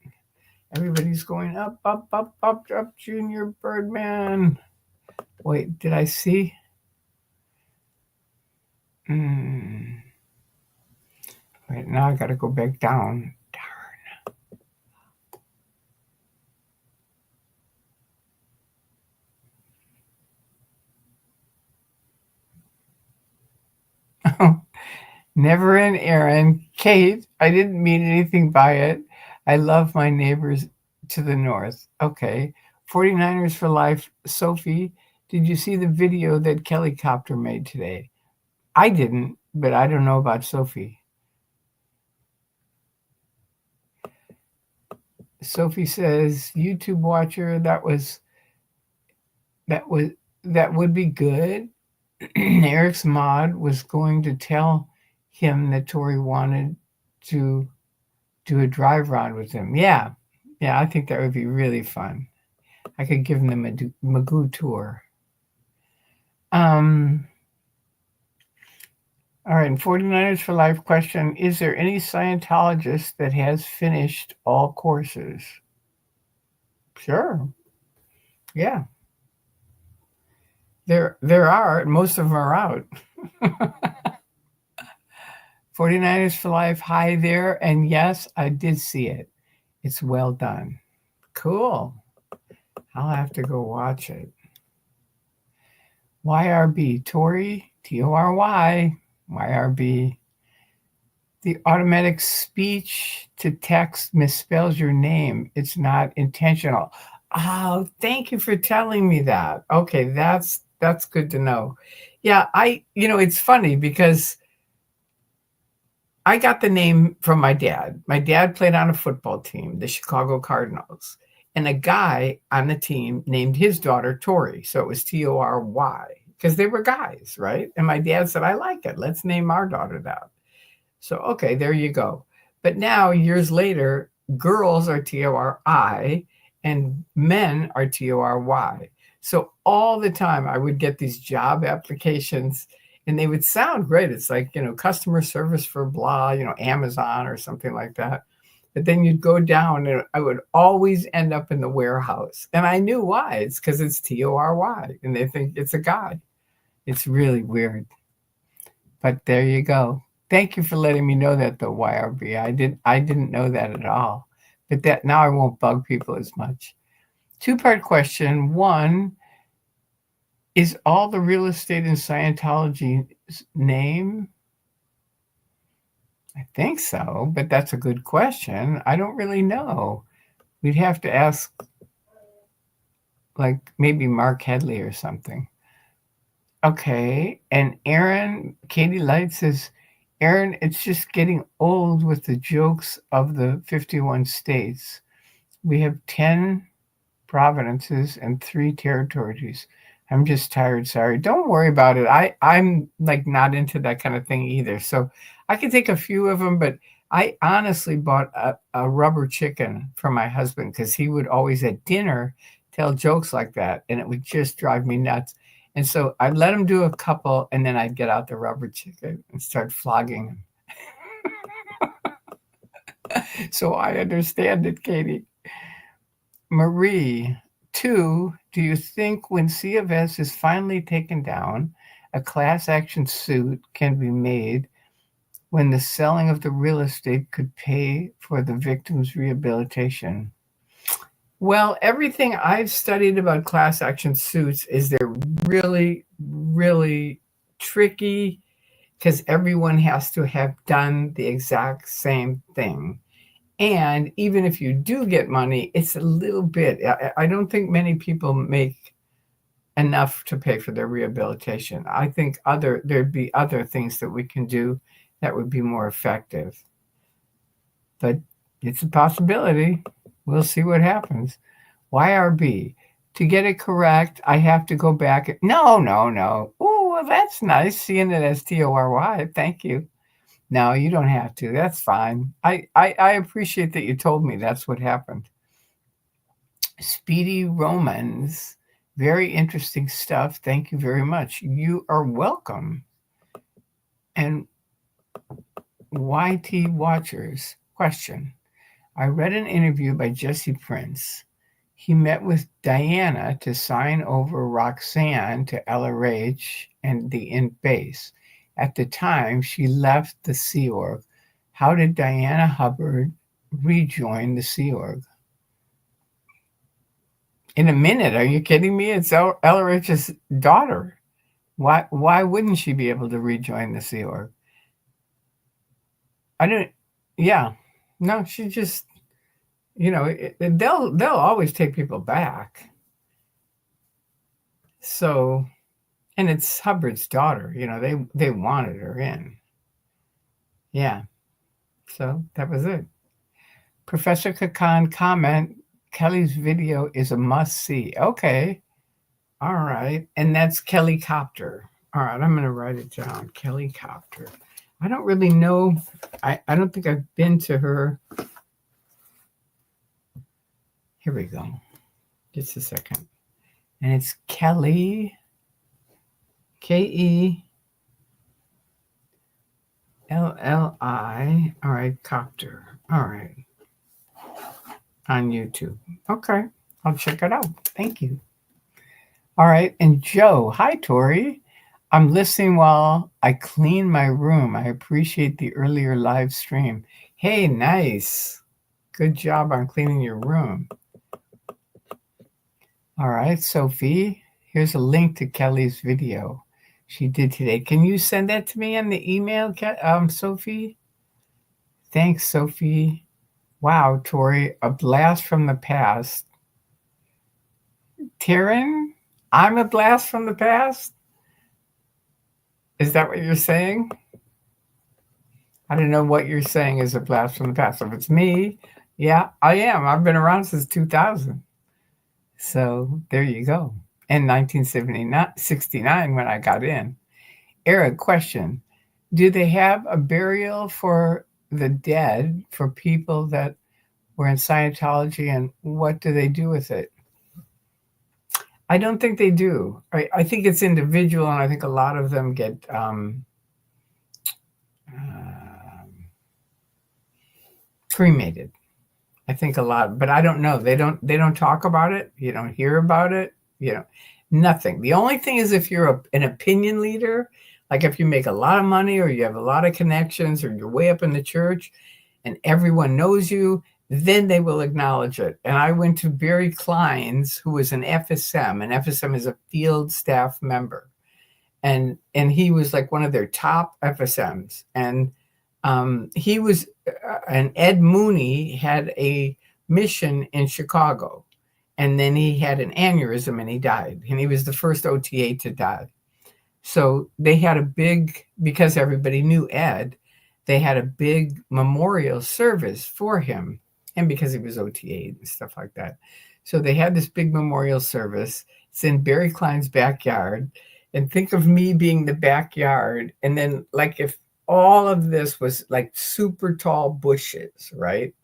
Everybody's going up, Junior Birdman. Wait, did I see? Wait, now I got to go back down. Darn. Never in Aaron. Kate, I didn't mean anything by it. I love my neighbors to the north. Okay. 49ers for life. Sophie, did you see the video that Kelly Copter made today? I didn't, but I don't know about Sophie. Sophie says, YouTube watcher, that was that would be good. Eric's mod was going to tell him that Tori wanted to do a drive round with him. Yeah. Yeah, I think that would be really fun. I could give them a Magoo tour. All right, 49ers for Life question. Is there any Scientologist that has finished all courses? Sure. Yeah. There are, and most of them are out. 49ers for Life, hi there. And yes, I did see it. It's well done. Cool. I'll have to go watch it. YRB, Tory, Tory, YRB. The automatic speech to text misspells your name. It's not intentional. Oh, thank you for telling me that. Okay, that's good to know. Yeah, it's funny because I got the name from my dad. My dad played on a football team, the Chicago Cardinals, and a guy on the team named his daughter Tori. So it was Tory because they were guys, right? And my dad said, I like it. Let's name our daughter that. So, okay, there you go. But now, years later, girls are Tori and men are Tory. So all the time I would get these job applications and they would sound great. It's like, customer service for blah, Amazon or something like that. But then you'd go down and I would always end up in the warehouse. And I knew why. It's because it's Tory and they think it's a guy. It's really weird. But there you go. Thank you for letting me know that, though, YRB. I didn't know that at all. But that now I won't bug people as much. Two-part question. One, is all the real estate in Scientology's name? I think so, but that's a good question. I don't really know. We'd have to ask, like, maybe Mark Headley or something. Okay, and Katie Light says, Aaron, it's just getting old with the jokes of the 51 states. We have 10 provinces and 3 territories. I'm just tired. Sorry. Don't worry about it. I'm like not into that kind of thing either. So I can take a few of them, but I honestly bought a rubber chicken for my husband because he would always at dinner tell jokes like that, and it would just drive me nuts. And so I'd let him do a couple, and then I'd get out the rubber chicken and start flogging him. So I understand it, Katie. Marie, 2, do you think when C of S is finally taken down, a class action suit can be made when the selling of the real estate could pay for the victim's rehabilitation? Well, everything I've studied about class action suits is they're really, really tricky because everyone has to have done the exact same thing. And even if you do get money, it's a little bit. I don't think many people make enough to pay for their rehabilitation. I think there'd be other things that we can do that would be more effective. But it's a possibility. We'll see what happens. YRB. To get it correct, I have to go back. No. Oh, well, that's nice seeing it as Tory. Thank you. No, you don't have to. That's fine. I appreciate that you told me that's what happened. Speedy Romans. Very interesting stuff. Thank you very much. You are welcome. And YT Watchers. Question. I read an interview by Jesse Prince. He met with Diana to sign over Roxanne to LRH and the Int base. At the time, she left the Sea Org. How did Diana Hubbard rejoin the Sea Org? In a minute, are you kidding me? It's LRH's daughter. Why wouldn't she be able to rejoin the Sea Org? No, she just, they'll always take people back. So, and it's Hubbard's daughter, they wanted her in. Yeah. So that was it. Professor Kakan comment, Kelly's video is a must-see. Okay. All right. And that's Kelly Copter. All right. I'm going to write it down. Kelly Copter. I don't really know. I don't think I've been to her. Here we go. Just a second. And it's Kelly, Kelli. All right. Copter. All right. On YouTube. Okay. I'll check it out. Thank you. All right. And Joe, hi, Tori. I'm listening while I clean my room. I appreciate the earlier live stream. Hey, nice. Good job on cleaning your room. All right, Sophie, here's a link to Kelly's video she did today. Can you send that to me on the email, Sophie? Thanks, Sophie. Wow, Tori, a blast from the past. Taryn, I'm a blast from the past? Is that what you're saying? I don't know what you're saying is a blast from the past. If it's me, yeah, I am. I've been around since 2000. So there you go. In 1969, when I got in. Eric, question. Do they have a burial for the dead for people that were in Scientology, and what do they do with it? I don't think they do. I think it's individual, and I think a lot of them get cremated. I think a lot, but I don't know. They don't talk about it. You don't hear about it. Nothing. The only thing is if you're an opinion leader, like if you make a lot of money or you have a lot of connections or you're way up in the church and everyone knows you, then they will acknowledge it. And I went to Barry Klein's, who was an FSM, and FSM is a field staff member. And he was like one of their top FSMs. And he was, and Ed Mooney had a mission in Chicago, and then he had an aneurysm and he died, and he was the first OTA to die. So they had a big, because everybody knew Ed, they had a big memorial service for him, and because he was OTA and stuff like that. So they had this big memorial service. It's in Barry Klein's backyard, and think of me being the backyard, and then like if all of this was like super tall bushes, right?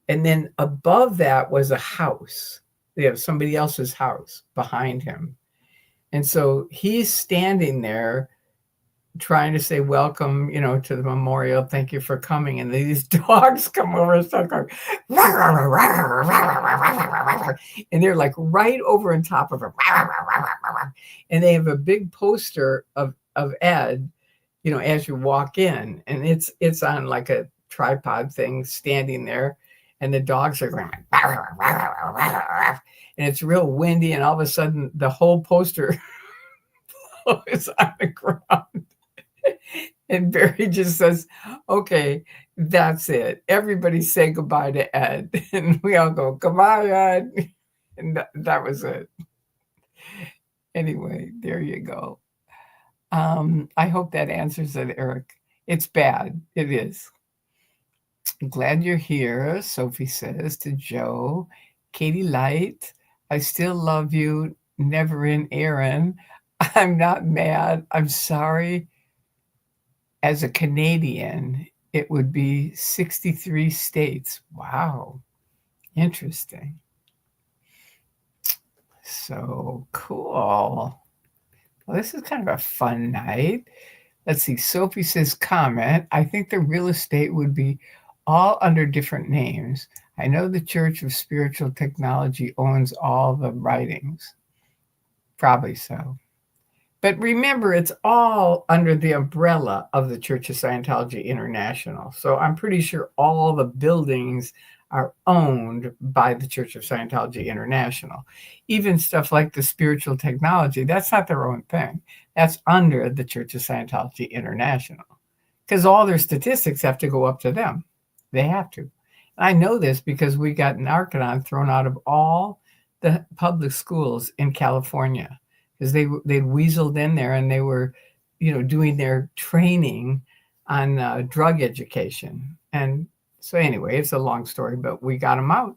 And then above that was a house. They have somebody else's house behind him. And so he's standing there trying to say welcome, to the memorial. Thank you for coming. And these dogs come over and start going, and they're like right over on top of him. And they have a big poster of Ed, as you walk in, and it's on like a tripod thing standing there, and the dogs are going, and it's real windy, and all of a sudden the whole poster is on the ground. And Barry just says, okay, that's it. Everybody say goodbye to Ed. And we all go, goodbye, Ed. And that was it. Anyway, there you go. I hope that answers it, Eric. It's bad. It is. Glad you're here, Sophie says to Joe. Katie Light, I still love you. Never in Aaron. I'm not mad. I'm sorry. As a Canadian, it would be 63 states. Wow. Interesting. So cool. Well, this is kind of a fun night. Let's see. Sophie says, comment. I think the real estate would be all under different names. I know the Church of Spiritual Technology owns all the writings. Probably so. But remember, it's all under the umbrella of the Church of Scientology International. So I'm pretty sure all the buildings are owned by the Church of Scientology International. Even stuff like the spiritual technology, that's not their own thing. That's under the Church of Scientology International. Because all their statistics have to go up to them. They have to. And I know this because we got Narconon thrown out of all the public schools in California. Because they'd weaseled in there and they were, doing their training on drug education. And So anyway, it's a long story, but we got him out.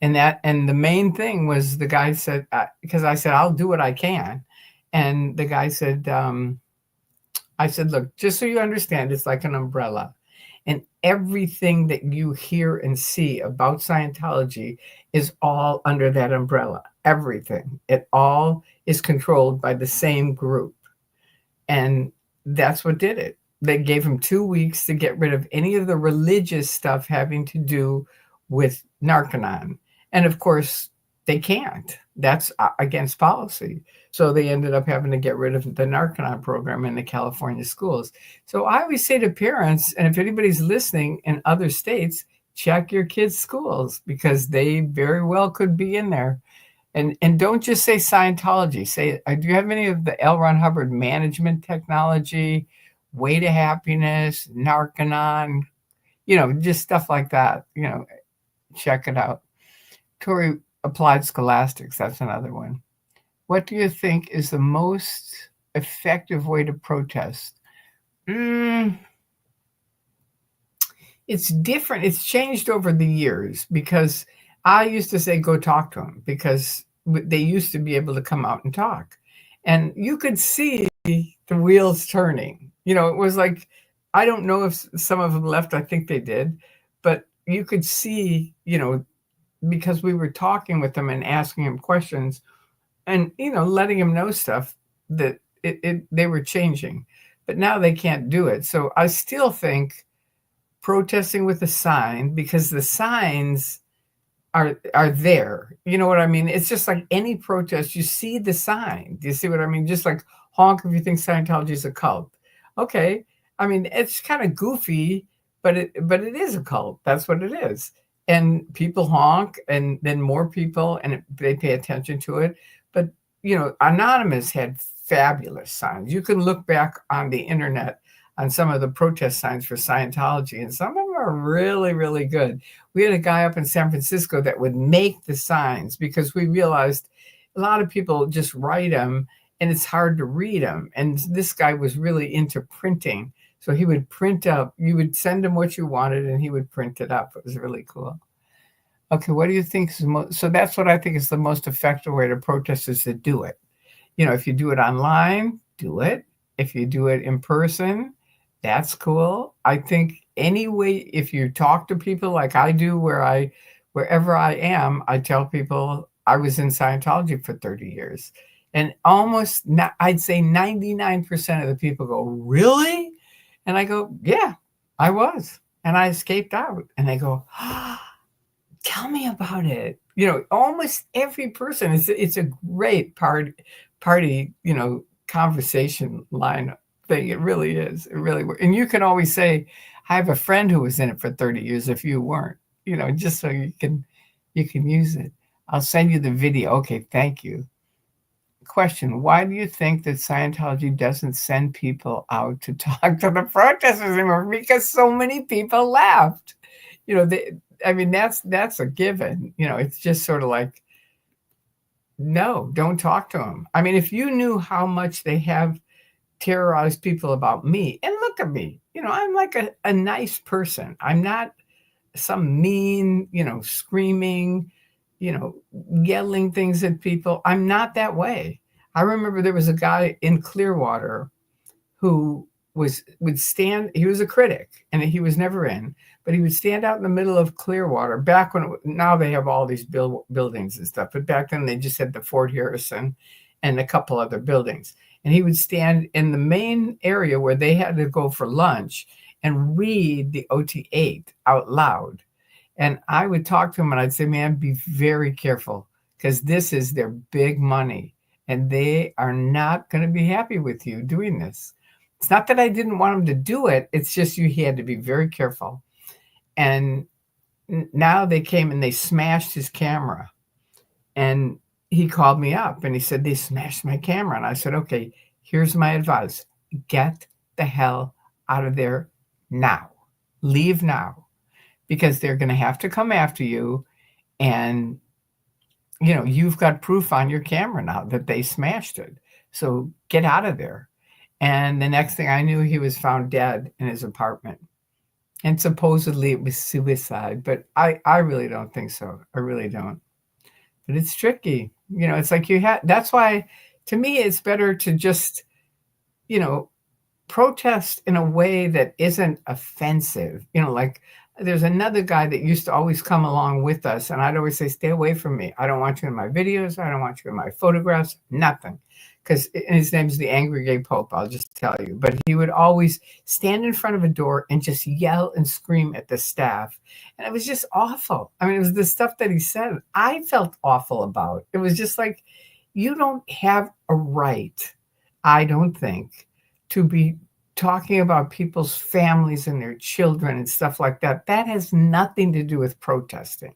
And the main thing was the guy said, because I said, I'll do what I can. And the guy said, I said, look, just so you understand, it's like an umbrella. And everything that you hear and see about Scientology is all under that umbrella. Everything. It all is controlled by the same group. And that's what did it. They gave him 2 weeks to get rid of any of the religious stuff having to do with Narconon. And of course, they can't. That's against policy. So they ended up having to get rid of the Narconon program in the California schools. So I always say to parents, and if anybody's listening in other states, check your kids' schools because they very well could be in there. And don't just say Scientology. Say, do you have any of the L. Ron Hubbard management technology, Way to Happiness, Narconon, just stuff like that. Check it out. Tory, Applied Scholastics, that's another one. What do you think is the most effective way to protest? It's different. It's changed over the years because I used to say, go talk to them because they used to be able to come out and talk. And you could see the wheels turning. It was like, I don't know if some of them left. I think they did. But you could see, because we were talking with them and asking them questions and, letting them know stuff that they were changing. But now they can't do it. So I still think protesting with a sign, because the signs are there. You know what I mean? It's just like any protest, you see the sign. Do you see what I mean? Just like honk if you think Scientology is a cult. Okay. I mean, it's kind of goofy, but it is a cult. That's what it is. And people honk, and then more people, and they pay attention to it. But, Anonymous had fabulous signs. You can look back on the internet on some of the protest signs for Scientology, and some of them are really, really good. We had a guy up in San Francisco that would make the signs because we realized a lot of people just write them and it's hard to read them. And this guy was really into printing. So he would print up, you would send him what you wanted and he would print it up. It was really cool. Okay, what do you think is so that's what I think is the most effective way to protest, is to do it. If you do it online, do it. If you do it in person, that's cool. I think anyway, if you talk to people like I do, wherever I am, I tell people I was in Scientology for 30 years. And almost, I'd say 99% of the people go, really? And I go, yeah, I was. And I escaped out. And they go, tell me about it. Almost every person, it's a great party, conversation line thing. It really is. It really works. And you can always say, I have a friend who was in it for 30 years if you weren't, just so you can use it. I'll send you the video. Okay, thank you. Question, why do you think that Scientology doesn't send people out to talk to the protesters anymore? Because so many people left. That's a given. It's just sort of like, no, don't talk to them. I mean, if you knew how much they have terrorized people about me, and look at me, I'm like a nice person. I'm not some mean, screaming, yelling things at people. I'm not that way. I remember there was a guy in Clearwater who would stand, he was a critic and he was never in, but he would stand out in the middle of Clearwater back when, now they have all these buildings and stuff, but back then they just had the Fort Harrison and a couple other buildings. And he would stand in the main area where they had to go for lunch and read the OT8 out loud. And I would talk to him and I'd say, man, be very careful because this is their big money and they are not going to be happy with you doing this. It's not that I didn't want him to do it. It's just he had to be very careful. And now they came and they smashed his camera. And he called me up and he said, they smashed my camera. And I said, okay, here's my advice. Get the hell out of there now. Leave now. Because they're going to have to come after you. And, you've got proof on your camera now that they smashed it. So get out of there. And the next thing I knew, he was found dead in his apartment. And supposedly it was suicide, but I really don't think so. I really don't. But it's tricky. It's like that's why, to me, it's better to just, you know, protest in a way that isn't offensive. Like there's another guy that used to always come along with us, and I'd always say, stay away from me. I don't want you in my videos. I don't want you in my photographs, nothing. Because his name's the Angry Gay Pope, I'll just tell you. But he would always stand in front of a door and just yell and scream at the staff. And it was just awful. I mean, it was the stuff that he said I felt awful about. It was just like, you don't have a right, I don't think, to be talking about people's families and their children and stuff like that. That has nothing to do with protesting.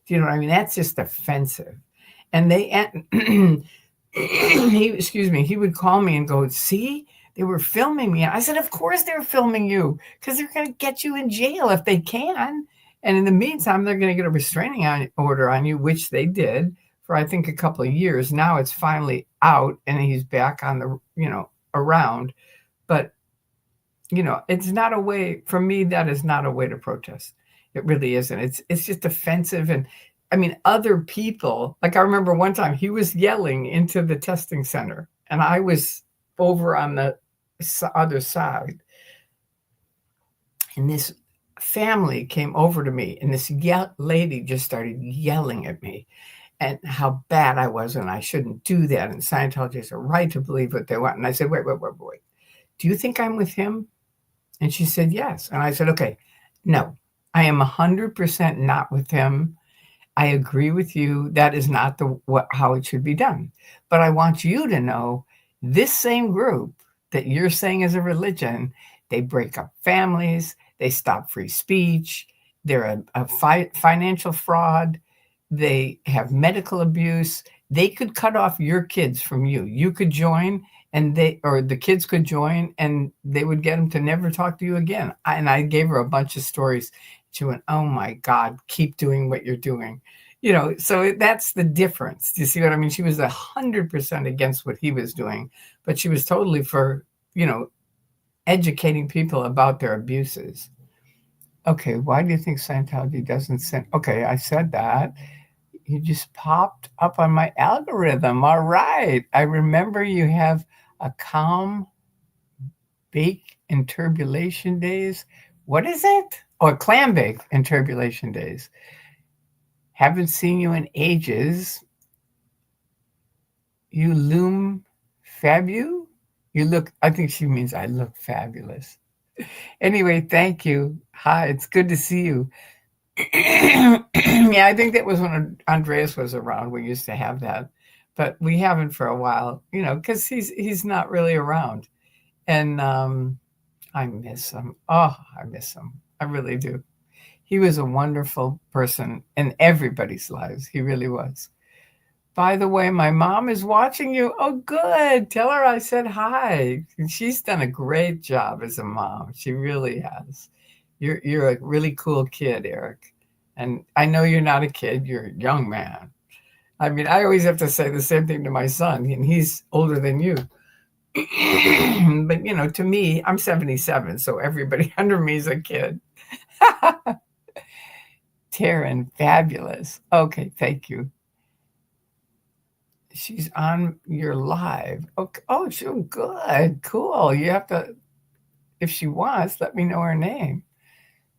Do you know what I mean? That's just offensive. And he would call me and go, see, they were filming me. I said, of course they're filming you, because they're going to get you in jail if they can. And in the meantime, they're going to get a restraining order on you, which they did for, I think, a couple of years. Now it's finally out and he's back on the, around. But, it's not a way, for me, that is not a way to protest. It really isn't. It's just offensive. And I mean, other people, like I remember one time he was yelling into the testing center and I was over on the other side. And this family came over to me and this lady just started yelling at me and how bad I was and I shouldn't do that. And Scientology has a right to believe what they want. And I said, wait. Do you think I'm with him? And she said, yes. And I said, okay, no, I am 100% not with him. I agree with you. That is not how it should be done. But I want you to know this same group that you're saying is a religion, they break up families, they stop free speech, they're a financial fraud, they have medical abuse. They could cut off your kids from you. You could join or the kids could join and they would get them to never talk to you again. And I gave her a bunch of stories. She went, oh my God, keep doing what you're doing. So that's the difference. Do you see what I mean? She was 100% against what he was doing, but she was totally for, educating people about their abuses. Okay, why do you think Scientology doesn't send? Okay, I said that. You just popped up on my algorithm. All right. I remember you have a calm, bake, and turbulation days. What is it? Or clam bake and turbulation days. Haven't seen you in ages. You loom fabu? You look, I think she means I look fabulous. Anyway, thank you. Hi, it's good to see you. Yeah, I think that was when Andreas was around. We used to have that, but we haven't for a while, because he's not really around. And I miss him. Oh, I miss him. I really do. He was a wonderful person in everybody's lives. He really was. By the way, my mom is watching you. Oh, good. Tell her I said hi. She's done a great job as a mom. She really has. You're a really cool kid, Eric. And I know you're not a kid. You're a young man. I mean, I always have to say the same thing to my son, and he's older than you. But, to me, I'm 77, so everybody under me is a kid. Taryn, fabulous. Okay, thank you. She's on your live. Okay. Oh, she's good. Cool. You have to, if she wants, let me know her name.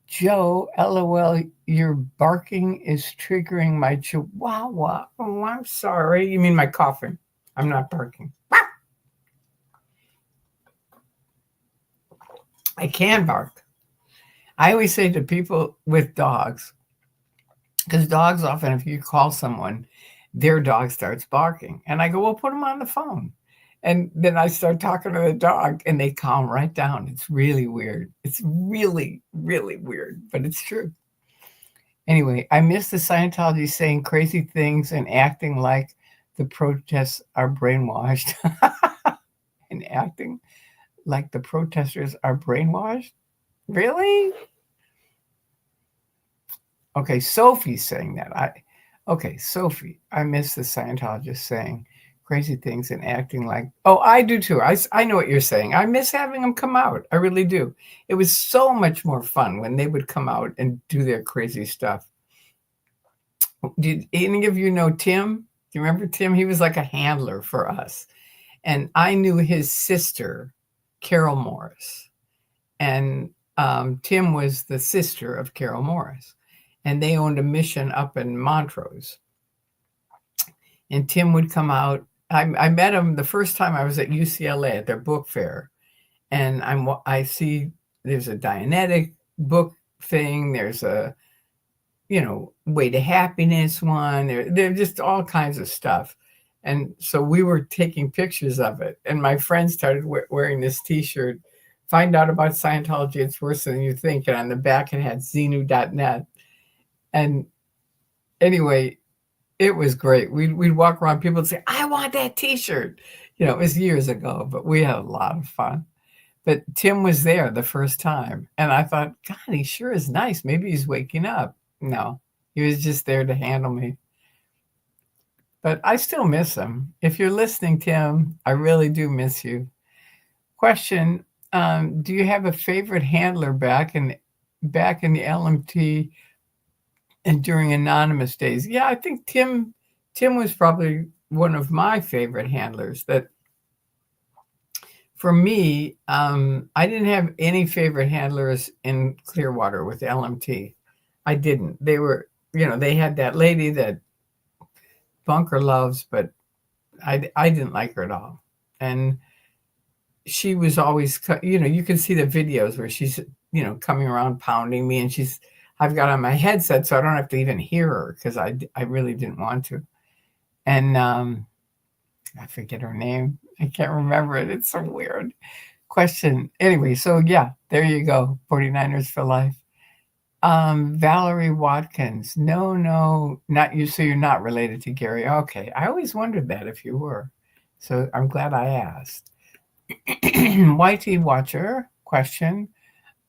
Joe, LOL, your barking is triggering my chihuahua. Oh, I'm sorry. You mean my coughing. I'm not barking. I can bark. I always say to people with dogs, because dogs often, if you call someone, their dog starts barking. And I go, well, put them on the phone. And then I start talking to the dog and they calm right down. It's really weird. It's really, really weird, but it's true. Anyway, I miss the Scientology saying crazy things and acting like the protests are brainwashed. And acting like the protesters are brainwashed? Really? Okay, Sophie's saying that. Okay, Sophie, I miss the Scientologists saying crazy things and acting like, oh, I do too. I know what you're saying. I miss having them come out. I really do. It was so much more fun when they would come out and do their crazy stuff. Did any of you know Tim? Do you remember Tim? He was like a handler for us. And I knew his sister, Carol Morris. And Tim was the sister of Carol Morris. And they owned a mission up in Montrose. And Tim would come out. I met him the first time I was at UCLA at their book fair. And I see there's a Dianetic book thing. There's a, Way to Happiness one. They're just all kinds of stuff. And so we were taking pictures of it. And my friend started wearing this T-shirt, find out about Scientology, it's worse than you think. And on the back, it had Xenu.net. And anyway, it was great. We'd walk around, people would say, I want that T-shirt. It was years ago, but we had a lot of fun. But Tim was there the first time. And I thought, God, he sure is nice. Maybe he's waking up. No, he was just there to handle me. But I still miss him. If you're listening, Tim, I really do miss you. Question, do you have a favorite handler back in the LMT and during anonymous days? Yeah, I think Tim was probably one of my favorite handlers. That for me, I didn't have any favorite handlers in Clearwater with LMT. I didn't. They were, they had that lady that Bunker loves, but I didn't like her at all. And she was always, you can see the videos where she's, coming around pounding me, and I've got on my headset so I don't have to even hear her because I really didn't want to. And I forget her name. I can't remember it. It's so weird. Question. Anyway, so yeah, there you go. 49ers for life. Valerie Watkins. No, not you. So you're not related to Gary. Okay. I always wondered that if you were. So I'm glad I asked. YT Watcher. Question.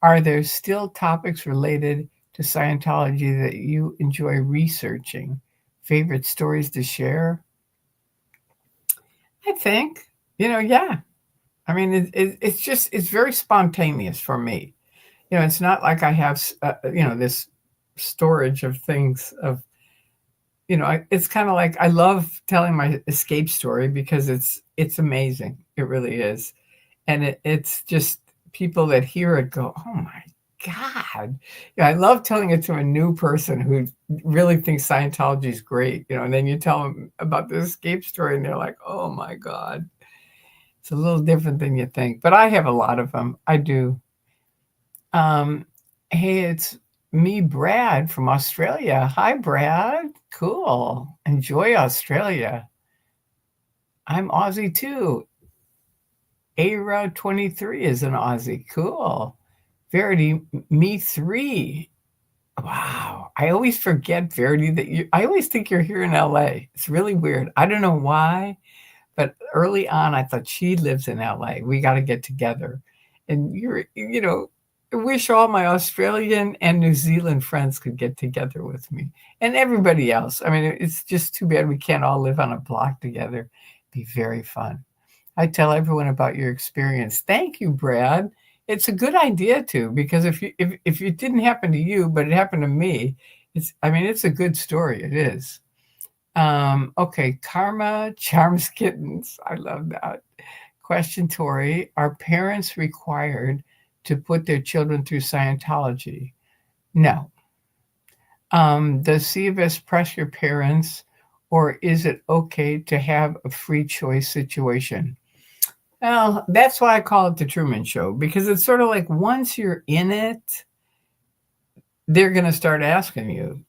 Are there still topics related to Scientology that you enjoy researching? Favorite stories to share? I think, yeah. I mean, it's very spontaneous for me. It's not like I have, this storage of things of, it's kind of like I love telling my escape story because it's amazing. It really is. And it's just people that hear it go, oh my God. I love telling it to a new person who really thinks Scientology is great, and then you tell them about the escape story and they're like, oh my God. It's a little different than you think, but I have a lot of them. I do. Hey, it's me, Brad from Australia. Hi, Brad. Cool. Enjoy Australia. I'm Aussie too. A-Rod23 is an Aussie. Cool. Verity, me 3. Wow. I always forget, Verity, I always think you're here in LA. It's really weird. I don't know why, but early on, I thought she lives in LA. We got to get together. And I wish all my Australian and New Zealand friends could get together with me and everybody else. I mean, it's just too bad we can't all live on a block together. It'd be very fun. I tell everyone about your experience. Thank you, Brad. It's a good idea too, because if it didn't happen to you, but it happened to me, it's a good story. It is. Okay. Karma charms kittens. I love that. Question, Tori. Are parents required to put their children through Scientology? No. Does CVS press your parents, or is it okay to have a free choice situation? Well, that's why I call it the Truman Show, because it's sort of like once you're in it, they're going to start asking you,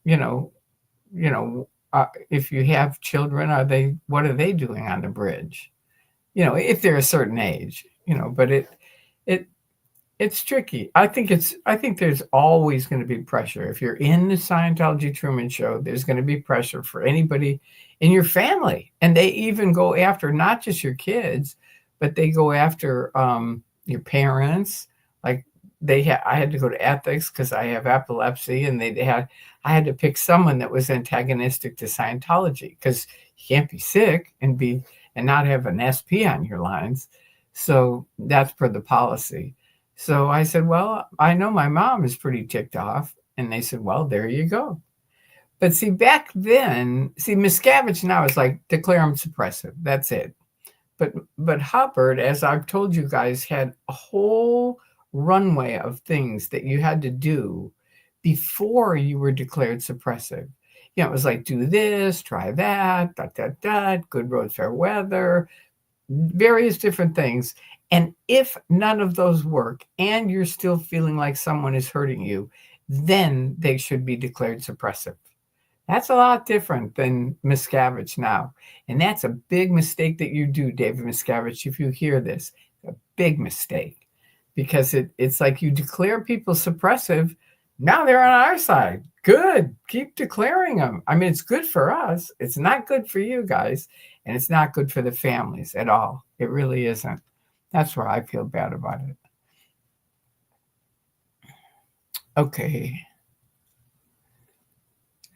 if you have children, what are they doing on the bridge? If they're a certain age, but it's tricky. I think there's always going to be pressure. If you're in the Scientology Truman Show, there's going to be pressure for anybody in your family. And they even go after not just your kids, but they go after your parents. Like I had to go to ethics because I have epilepsy, and I had to pick someone that was antagonistic to Scientology because you can't be sick and be and not have an SP on your lines. So that's per the policy. So I said, well, I know my mom is pretty ticked off. And they said, well, there you go. But see, back then, Miscavige now is like declare them suppressive. That's it. But Hubbard, as I've told you guys, had a whole runway of things that you had to do before you were declared suppressive. It was like do this, try that, good road, fair weather, various different things. And if none of those work and you're still feeling like someone is hurting you, then they should be declared suppressive. That's a lot different than Miscavige now. And that's a big mistake that you do, David Miscavige, if you hear this. A big mistake. Because it's like you declare people suppressive, now they're on our side. Good. Keep declaring them. I mean, it's good for us. It's not good for you guys. And it's not good for the families at all. It really isn't. That's where I feel bad about it. Okay.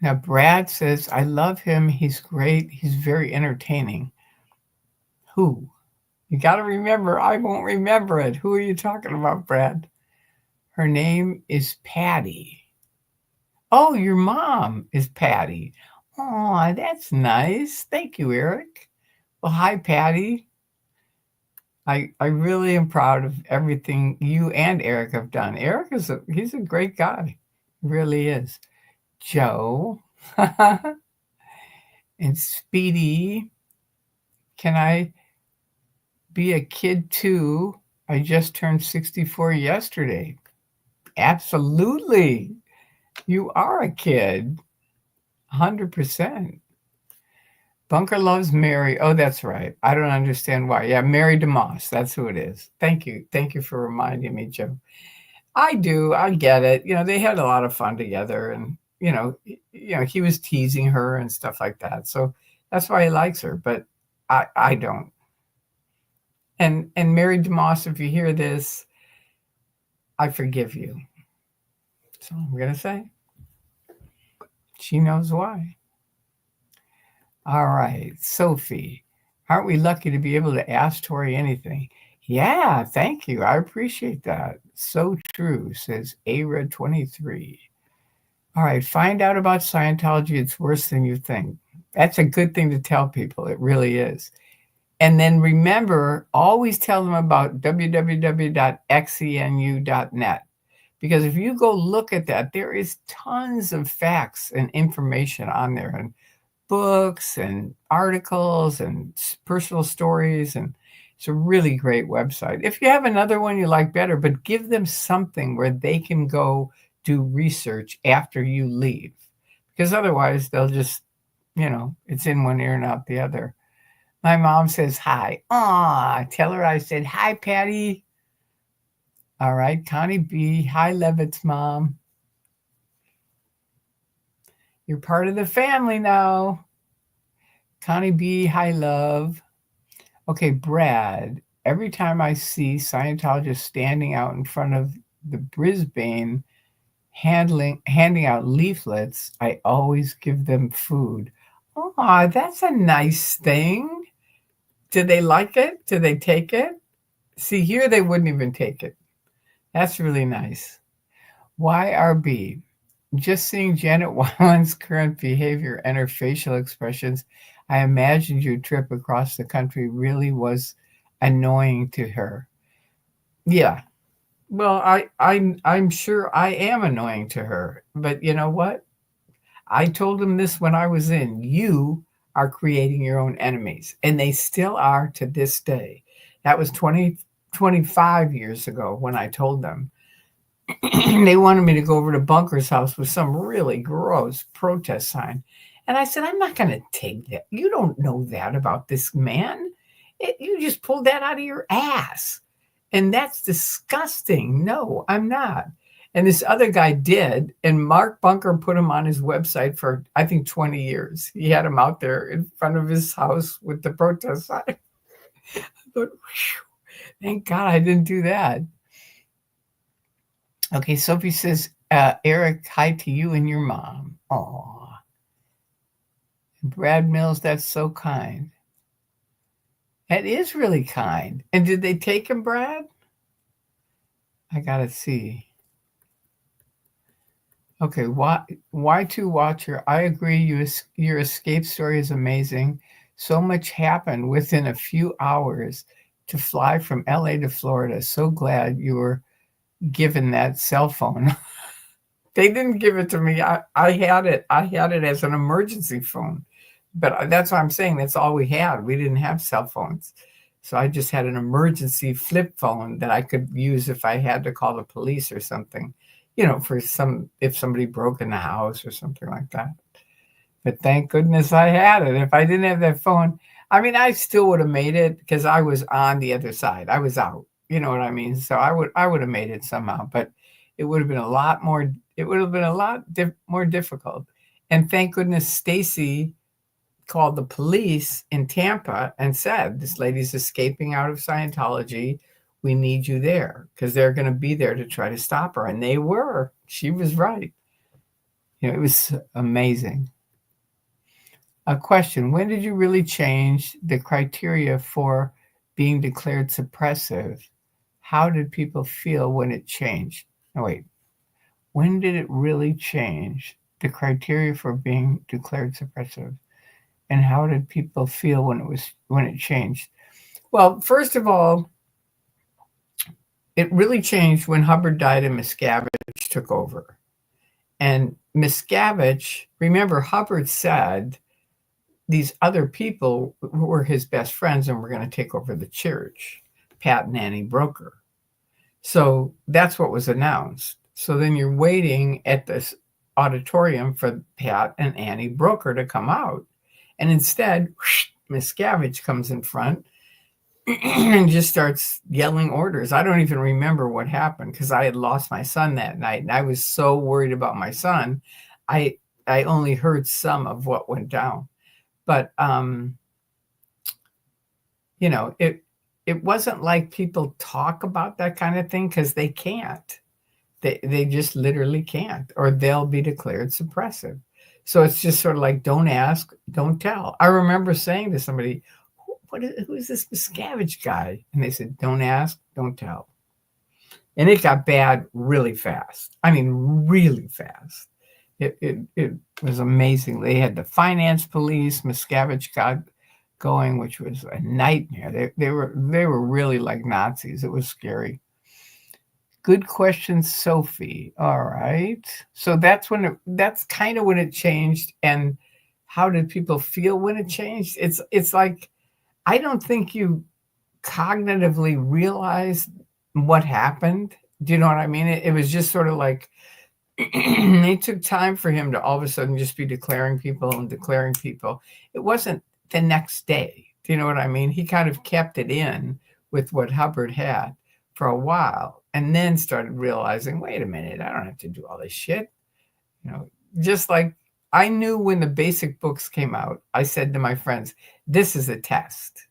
Now, Brad says, I love him. He's great. He's very entertaining. Who? You got to remember, I won't remember it. Who are you talking about, Brad? Her name is Patty. Oh, your mom is Patty. Oh, that's nice. Thank you, Eric. Well, hi, Patty. I really am proud of everything you and Eric have done. Eric he's a great guy. He really is. Joe and Speedy, can I be a kid too? I just turned 64 yesterday. Absolutely. You are a kid. 100%. Bunker loves Mary. Oh, that's right. I don't understand why. Yeah, Mary DeMoss. That's who it is. Thank you. Thank you for reminding me, Joe. I do. I get it. They had a lot of fun together, and he was teasing her and stuff like that. So that's why he likes her, but I don't. And Mary DeMoss, if you hear this, I forgive you. So I'm going to say she knows why. All right, Sophie, aren't we lucky to be able to ask Tori anything? Yeah, thank you. I appreciate that. So true, says ARED23. All right, find out about Scientology. It's worse than you think. That's a good thing to tell people. It really is. And then remember, always tell them about www.xenu.net. Because if you go look at that, there is tons of facts and information on there, and books and articles and personal stories. And it's a really great website. If you have another one you like better, but give them something where they can go do research after you leave. Because otherwise they'll just, it's in one ear and out the other. My mom says hi. Aw, tell her I said hi, Patty. All right, Connie B. Hi, Levitt's mom. You're part of the family now. Connie B. Hi, love. Okay, Brad. Every time I see Scientologists standing out in front of the Brisbane handing out leaflets, I always give them food. Oh, that's a nice thing. Do they like it? Do they take it? See, here they wouldn't even take it. That's really nice. YRB. Just seeing Janet Wallen's current behavior and her facial expressions, I imagined your trip across the country really was annoying to her. Yeah. Well, I'm sure I am annoying to her. But you know what? I told him this when I was in. You are creating your own enemies. And they still are to this day. That was 25 years ago when I told them. They wanted me to go over to Bunker's house with some really gross protest sign. And I said, I'm not going to take that. You don't know that about this man. You just pulled that out of your ass. And that's disgusting. No, I'm not. And this other guy did. And Mark Bunker put him on his website for, I think, 20 years. He had him out there in front of his house with the protest sign. I thought, thank God I didn't do that. Okay, Sophie says, Eric, hi to you and your mom. Aw. Brad Mills, that's so kind. That is really kind. And did they take him, Brad? I gotta see. Okay, Y2 Watcher. I agree. Your escape story is amazing. So much happened within a few hours to fly from LA to Florida. So glad you were given that cell phone. They didn't give it to me. I had it. I had it as an emergency phone. But that's what I'm saying. That's all we had. We didn't have cell phones. So I just had an emergency flip phone that I could use if I had to call the police or something, for if somebody broke in the house or something like that. But thank goodness I had it. If I didn't have that phone, I mean, I still would have made it because I was on the other side. I was out. You know what I mean? So I would have made it somehow, but it would have been a lot more. It would have been a lot more difficult. And thank goodness Stacy called the police in Tampa and said, "This lady's escaping out of Scientology. We need you there," because they're going to be there to try to stop her. And they were. She was right. It was amazing. A question: when did you really change the criteria for being declared suppressive? How did people feel when it changed? No, wait. When did it really change the criteria for being declared suppressive? And how did people feel when it changed? Well, first of all, it really changed when Hubbard died and Miscavage took over. And Miscavage, remember, Hubbard said these other people who were his best friends and were going to take over the church, Pat and Annie Broker. So that's what was announced. So then you're waiting at this auditorium for Pat and Annie Broker to come out. And instead, Miscavage comes in front and just starts yelling orders. I don't even remember what happened because I had lost my son that night. And I was so worried about my son. I only heard some of what went down. But, it wasn't like people talk about that kind of thing because they can't. They just literally can't, or they'll be declared suppressive. So it's just sort of like, don't ask, don't tell. I remember saying to somebody, who is this Miscavige guy? And they said, don't ask, don't tell. And it got bad really fast. I mean, really fast. It was amazing. They had the finance police. Miscavige got going, which was a nightmare. They were really like Nazis. It was scary. Good question, Sophie. All right. So that's kind of when it changed. And how did people feel when it changed? It's like, I don't think you cognitively realized what happened. Do you know what I mean? It was just sort of like, it took time for him to all of a sudden just be declaring people. It wasn't the next day. Do you know what I mean? He kind of kept it in with what Hubbard had for a while and then started realizing, wait a minute, I don't have to do all this shit. Just like I knew when the basic books came out, I said to my friends, this is a test.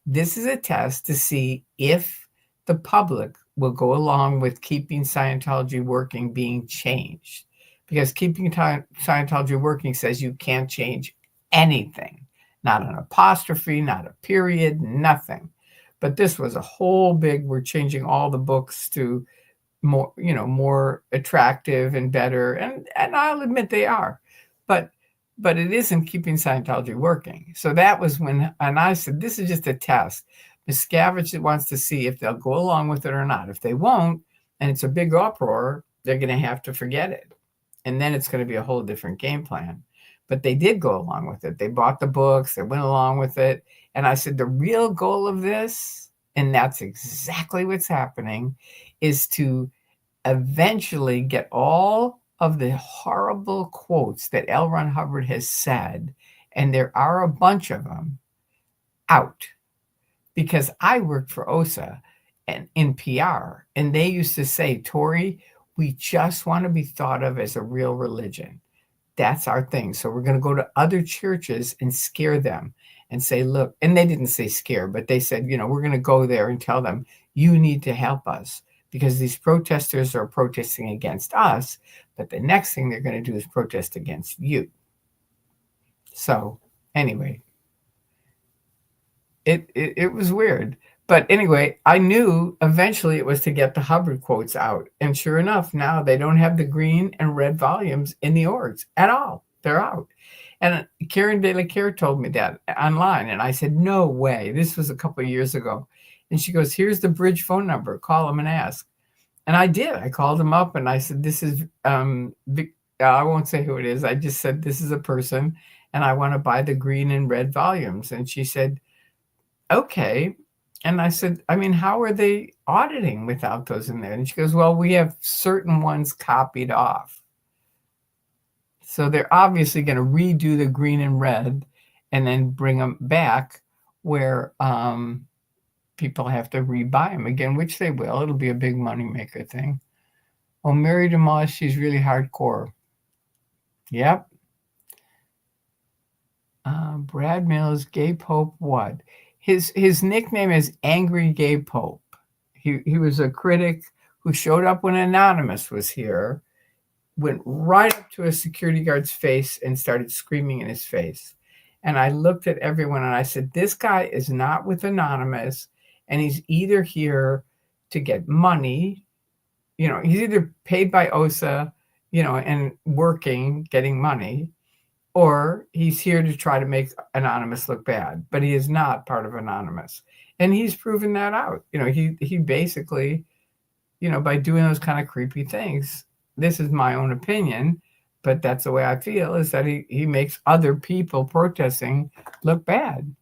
This is a test to see if the public will go along with keeping Scientology working being changed. Because keeping Scientology working says you can't change anything. Not an apostrophe, not a period, nothing. But this was a whole big, we're changing all the books to more attractive and better. And I'll admit they are. But it isn't keeping Scientology working. So that was when, and I said, this is just a test. Miscavige wants to see if they'll go along with it or not. If they won't, and it's a big uproar, they're going to have to forget it. And then it's going to be a whole different game plan. But they did go along with it. They bought the books. They went along with it. And I said, the real goal of this, and that's exactly what's happening, is to eventually get all of the horrible quotes that L. Ron Hubbard has said, and there are a bunch of them, out. Because I worked for OSA and in PR, and they used to say, Tory, we just want to be thought of as a real religion. That's our thing. So we're going to go to other churches and scare them and say, look, and they didn't say scare, but they said, we're going to go there and tell them, you need to help us because these protesters are protesting against us. But the next thing they're going to do is protest against you. So anyway, It was weird. But anyway, I knew eventually it was to get the Hubbard quotes out. And sure enough, now they don't have the green and red volumes in the orgs at all. They're out. And Karen De La Care told me that online. And I said, no way. This was a couple of years ago. And she goes, here's the bridge phone number. Call them and ask. And I did. I called him up and I said, this is, I won't say who it is. I just said, this is a person and I want to buy the green and red volumes. And she said, okay. And I said, I mean, how are they auditing without those in there? And she goes, well, we have certain ones copied off. So they're obviously going to redo the green and red and then bring them back where people have to rebuy them again, which they will. It'll be a big moneymaker thing. Oh, Mary DeMoss, she's really hardcore. Yep. Brad Mills, Gay Pope, what? His nickname is Angry Gay Pope. He was a critic who showed up when Anonymous was here, went right up to a security guard's face and started screaming in his face. And I looked at everyone and I said, this guy is not with Anonymous, and he's either here to get money, he's either paid by OSA, and working, getting money, or he's here to try to make Anonymous look bad, but he is not part of Anonymous. And he's proven that out. He basically, by doing those kind of creepy things, this is my own opinion, but that's the way I feel, is that he makes other people protesting look bad.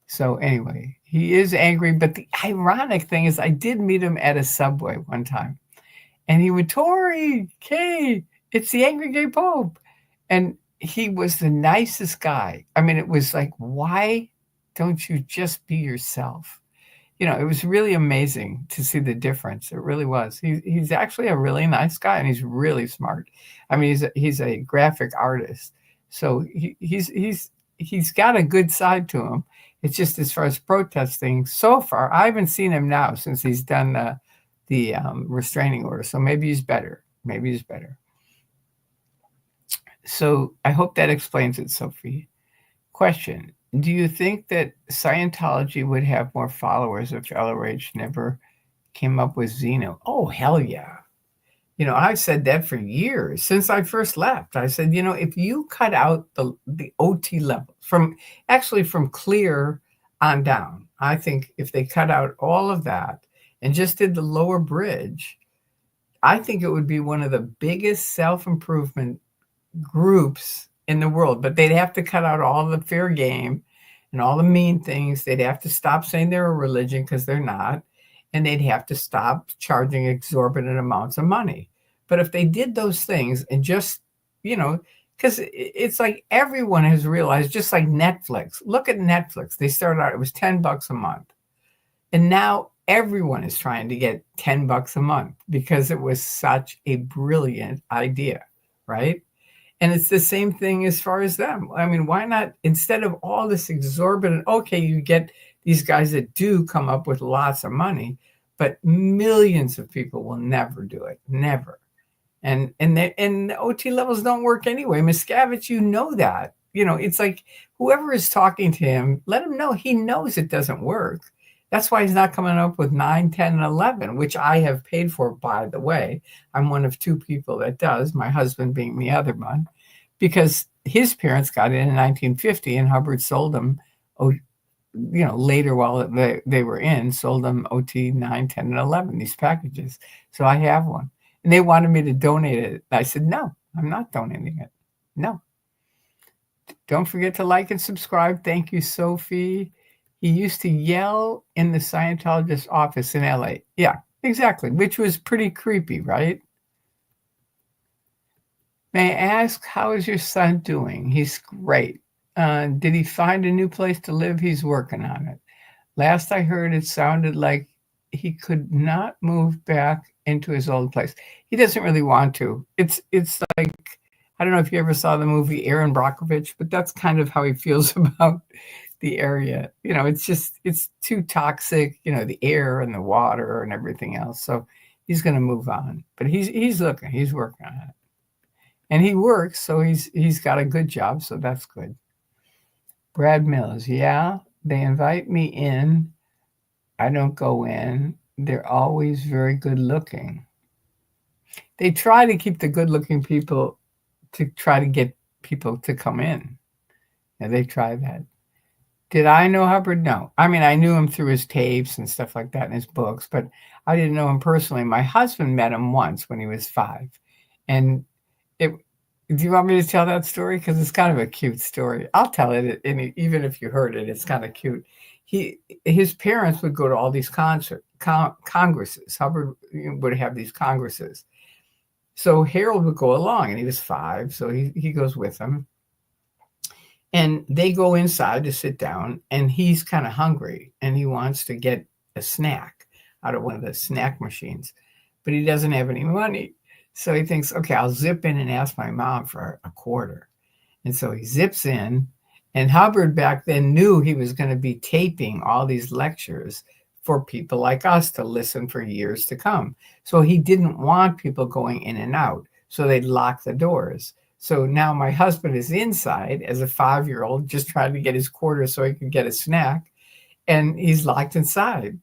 So anyway, he is angry. But the ironic thing is I did meet him at a Subway one time. And he would, Tory, Kay, it's the Angry Gay Pope. And he was the nicest guy. I mean, it was like, why don't you just be yourself? It was really amazing to see the difference. It really was. He's actually a really nice guy, and he's really smart. I mean, he's a graphic artist. So he's got a good side to him. It's just as far as protesting, so far, I haven't seen him now since he's done the restraining order. So maybe he's better. So I hope that explains it, Sophie. Question. Do you think that Scientology would have more followers if LRH never came up with Xeno? Oh, hell yeah. I've said that for years, since I first left. I said, if you cut out the OT level from clear on down, I think if they cut out all of that and just did the lower bridge, I think it would be one of the biggest self-improvement groups in the world. But they'd have to cut out all the fair game and all the mean things. They'd have to stop saying they're a religion, because they're not. And they'd have to stop charging exorbitant amounts of money. But if they did those things and just, because it's like everyone has realized, just like Netflix. Look at Netflix. They started out, it was $10 a month. And now everyone is trying to get $10 a month because it was such a brilliant idea, right? And it's the same thing as far as them. I mean, why not, instead of all this exorbitant, okay, you get these guys that do come up with lots of money, but millions of people will never do it, never. And the OT levels don't work anyway. Miscavage, that. It's like whoever is talking to him, let him know he knows it doesn't work. That's why he's not coming up with 9, 10, and 11, which I have paid for, by the way. I'm one of 2 people that does, my husband being the other one, because his parents got in 1950 and Hubbard sold them, later while they were in, sold them OT 9, 10, and 11, these packages. So I have one. And they wanted me to donate it. I said, no, I'm not donating it. No. Don't forget to like and subscribe. Thank you, Sophie. He used to yell in the Scientologist office in LA. Yeah, exactly, which was pretty creepy, right? May I ask, how is your son doing? He's great. Did he find a new place to live? He's working on it. Last I heard, it sounded like he could not move back into his old place. He doesn't really want to. It's like, I don't know if you ever saw the movie Aaron Brockovich, but that's kind of how he feels about the area. It's too toxic, the air and the water and everything else. So he's going to move on. But he's working on it. And he works, so he's got a good job, so that's good. Brad Mills, yeah. They invite me in. I don't go in. They're always very good looking. They try to keep the good looking people to try to get people to come in. And they try that. Did I know Hubbard? No. I mean, I knew him through his tapes and stuff like that in his books, but I didn't know him personally. My husband met him once when he was 5. And it, do you want me to tell that story? Because it's kind of a cute story. I'll tell it, and even if you heard it, it's kind of cute. His parents would go to all these congresses. Hubbard would have these congresses. So Harold would go along, and he was 5, so he goes with them. And they go inside to sit down, and he's kind of hungry, and he wants to get a snack out of one of the snack machines, but he doesn't have any money. So he thinks, okay, I'll zip in and ask my mom for a quarter. And so he zips in, and Hubbard back then knew he was going to be taping all these lectures for people like us to listen for years to come. So he didn't want people going in and out. So they'd lock the doors. So now my husband is inside as a 5-year-old, just trying to get his quarter so he could get a snack. And he's locked inside.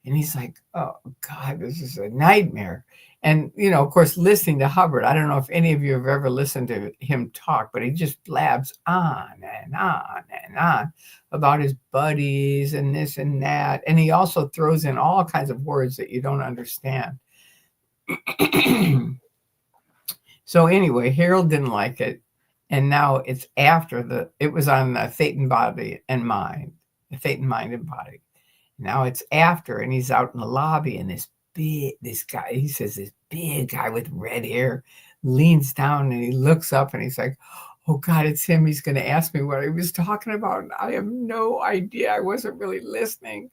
And he's like, oh, God, this is a nightmare. And, of course, listening to Hubbard, I don't know if any of you have ever listened to him talk, but he just blabs on and on and on about his buddies and this and that. And he also throws in all kinds of words that you don't understand. So anyway, Harold didn't like it. And now it's after it was on Fate and Body and Mind, Fate and Mind and Body. Now it's after, and he's out in the lobby, and this guy, he says, this big guy with red hair leans down and he looks up and he's like, oh God, it's him. He's going to ask me what he was talking about. And I have no idea. I wasn't really listening.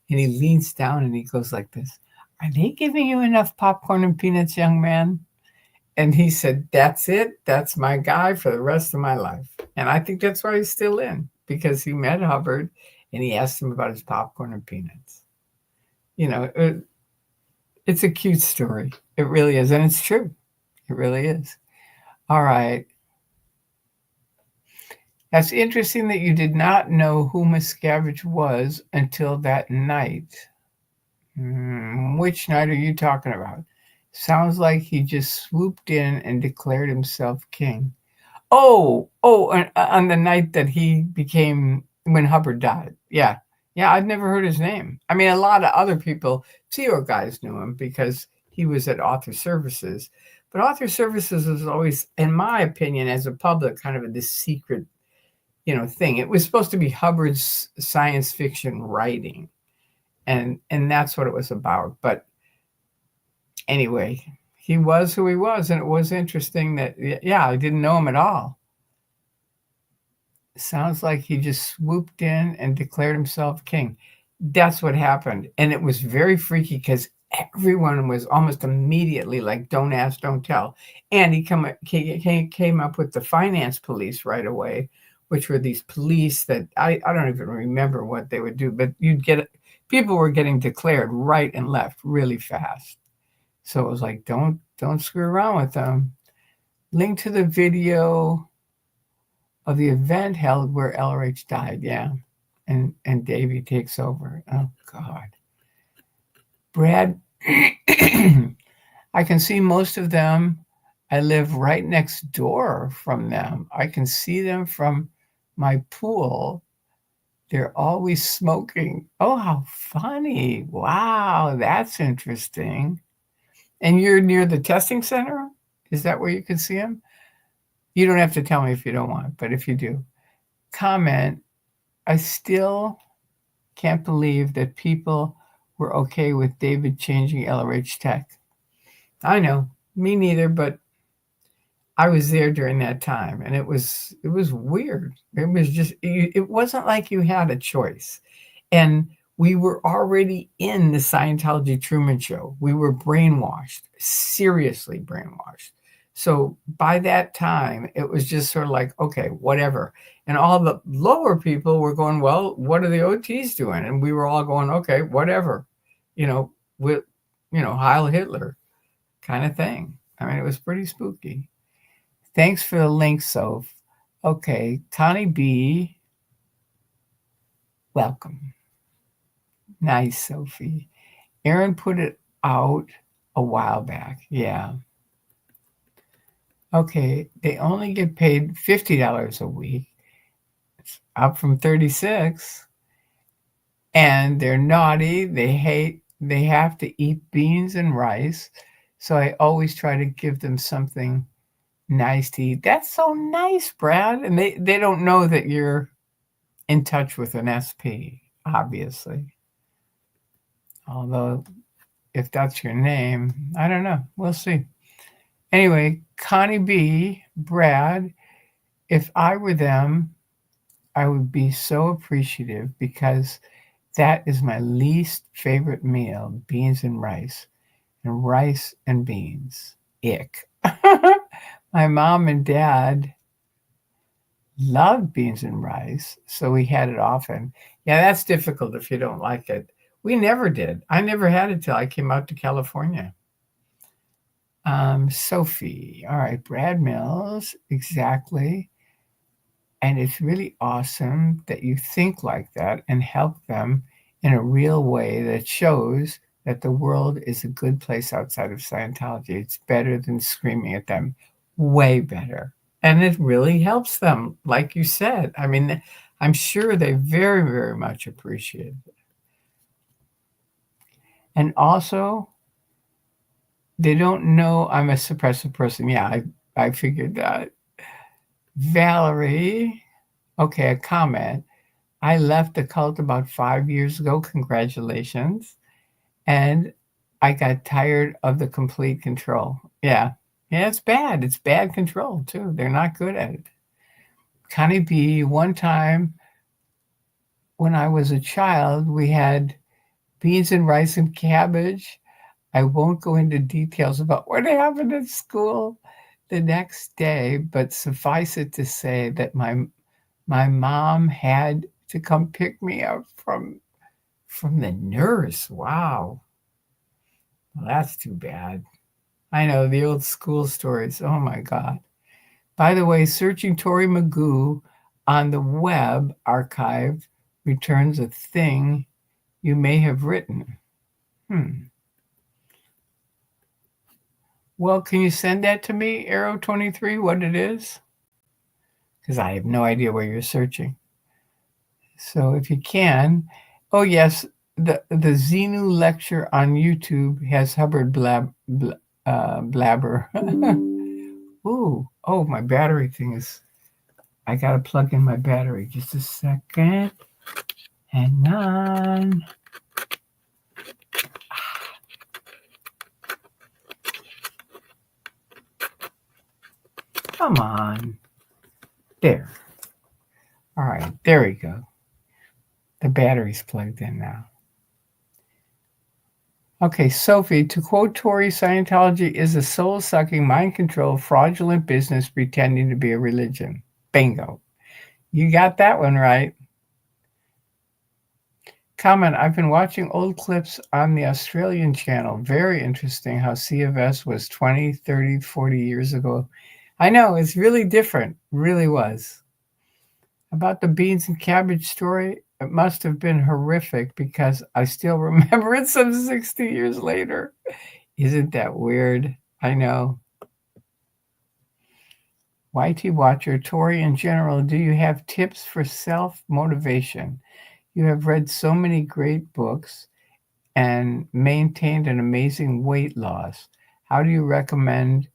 And he leans down and he goes like this, are they giving you enough popcorn and peanuts, young man? And he said, that's it. That's my guy for the rest of my life. And I think that's why he's still in, because he met Hubbard and he asked him about his popcorn and peanuts. It's a cute story. It really is. And it's true. It really is. All right. That's interesting that you did not know who Miscavage was until that night. Which night are you talking about? Sounds like he just swooped in and declared himself king. Oh, on the night that he became, when Hubbard died. Yeah. I'd never heard his name. I mean, a lot of other people, CO guys knew him because he was at Author Services. But Author Services was always, in my opinion, as a public, kind of this secret, thing. It was supposed to be Hubbard's science fiction writing. And that's what it was about. But anyway, he was who he was. And it was interesting that, I didn't know him at all. Sounds like he just swooped in and declared himself king. That's what happened. And it was very freaky because everyone was almost immediately like, don't ask, don't tell. And he came up with the finance police right away, which were these police that I don't even remember what they would do, but people were getting declared right and left really fast. So it was like, don't screw around with them. Link to the video of the event held where LRH died. Yeah. And Davey takes over. Oh God. Brad, I can see most of them. I live right next door from them. I can see them from my pool. They're always smoking. Oh, how funny. Wow, that's interesting. And you're near the testing center? Is that where you can see them? You don't have to tell me if you don't want, but if you do, comment. I still can't believe that people were okay with David changing LRH tech. I know, me neither, but I was there during that time, and it was weird. It was just, it wasn't like you had a choice. And we were already in the Scientology Truman Show. We were brainwashed, seriously brainwashed. So by that time, it was just sort of like, okay, whatever. And all the lower people were going, well, what are the OTs doing? And we were all going, okay, whatever, Heil Hitler kind of thing. I mean, it was pretty spooky. Thanks for the link, Soph. Okay, Tani B. Welcome. Nice, Sophie. Aaron put it out a while back. Yeah. Okay, they only get paid $50 a week. It's up from 36. And they're naughty. They have to eat beans and rice. So I always try to give them something nice to eat. That's so nice, Brad. And they don't know that you're in touch with an SP, obviously. Although, if that's your name, I don't know. We'll see. Anyway, Connie B, Brad, if I were them, I would be so appreciative because that is my least favorite meal, beans and rice. And rice and beans. Ick. My mom and dad loved beans and rice, so we had it often. Yeah, that's difficult if you don't like it. We never did. I never had it till I came out to California. Sophie. All right, Brad Mills. Exactly. And it's really awesome that you think like that and help them in a real way that shows that the world is a good place outside of Scientology. It's better than screaming at them. Way better. And it really helps them, like you said. I mean, I'm sure they very, very much appreciate it. And also, they don't know I'm a suppressive person. Yeah, I figured that. Valerie, okay, a comment. I left the cult about 5 years ago. Congratulations. And I got tired of the complete control. Yeah. Yeah, it's bad. It's bad control, too. They're not good at it. Connie B, one time when I was a child, we had beans and rice and cabbage. I won't go into details about what happened at school the next day, but suffice it to say that my mom had to come pick me up from the nurse. Wow. Well, that's too bad. I know, the old school stories. Oh my God. By the way, searching ToryMagoo on the web archive returns a thing you may have written. Well, can you send that to me, Arrow23, what it is? Because I have no idea where you're searching. So if you can, oh yes, the Xenu lecture on YouTube has Hubbard blabber. Ooh, oh, my battery thing is, I gotta plug in my battery. Just a second. Hang on. Come on. There. All right, there we go. The battery's plugged in now. Okay, Sophie, to quote Tory, Scientology is a soul-sucking, mind-controlled, fraudulent business pretending to be a religion. Bingo. You got that one right. Comment, I've been watching old clips on the Australian channel. Very interesting how CFS was 20, 30, 40 years ago. I know, it's really different. Really was. About the beans and cabbage story, it must have been horrific because I still remember it some 60 years later. Isn't that weird? I know. YT Watcher, Tory in general, do you have tips for self-motivation? You have read so many great books and maintained an amazing weight loss. How do you recommend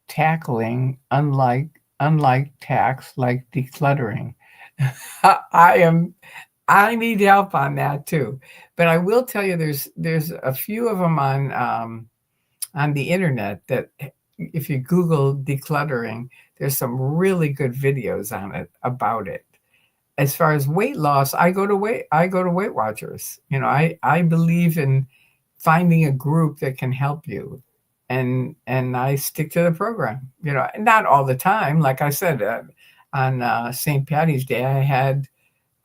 tackling unlike tasks like decluttering? I need help on that too. But I will tell you, there's a few of them on the internet that if you Google decluttering, there's some really good videos on it about it. As far as weight loss, I go to Weight Watchers. You know, I believe in finding a group that can help you, and I stick to the program. You know, not all the time. Like I said, on St. Patty's Day, I had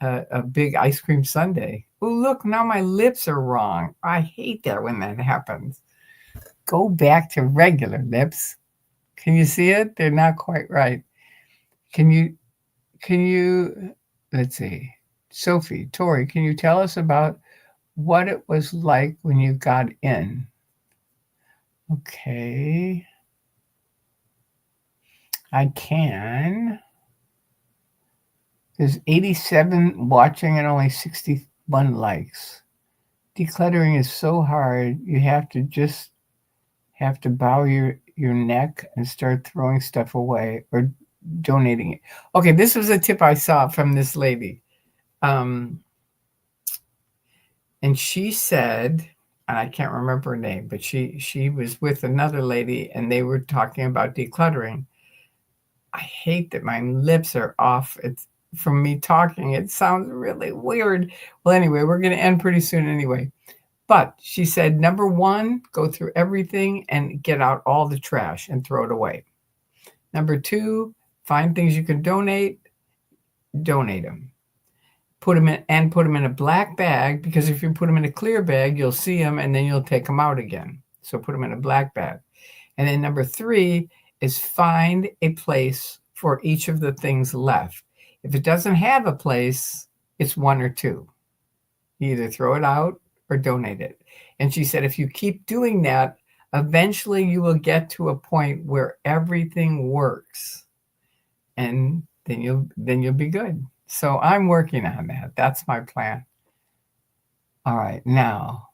a big ice cream sundae. Oh, look, now my lips are wrong. I hate that when that happens. Go back to regular lips. Can you see it? They're not quite right. Can you let's see. Sophie, Tori, can you tell us about what it was like when you got in? Okay. I can. There's 87 watching and only 61 likes. Decluttering is so hard. You have to bow your neck and start throwing stuff away or donating it. Okay, this was a tip I saw from this lady. And she said, and I can't remember her name, but she was with another lady and they were talking about decluttering. I hate that my lips are off. It's from me talking. It sounds really weird. Well, anyway, we're going to end pretty soon anyway. But she said, number one, go through everything and get out all the trash and throw it away. Number two, find things you can donate them. Put them in a black bag, because if you put them in a clear bag, you'll see them and then you'll take them out again. So put them in a black bag. And then number three is find a place for each of the things left. If it doesn't have a place, it's one or two. You either throw it out or donate it. And she said, if you keep doing that, eventually you will get to a point where everything works. And then you'll be good. So I'm working on that. That's my plan. All right, now.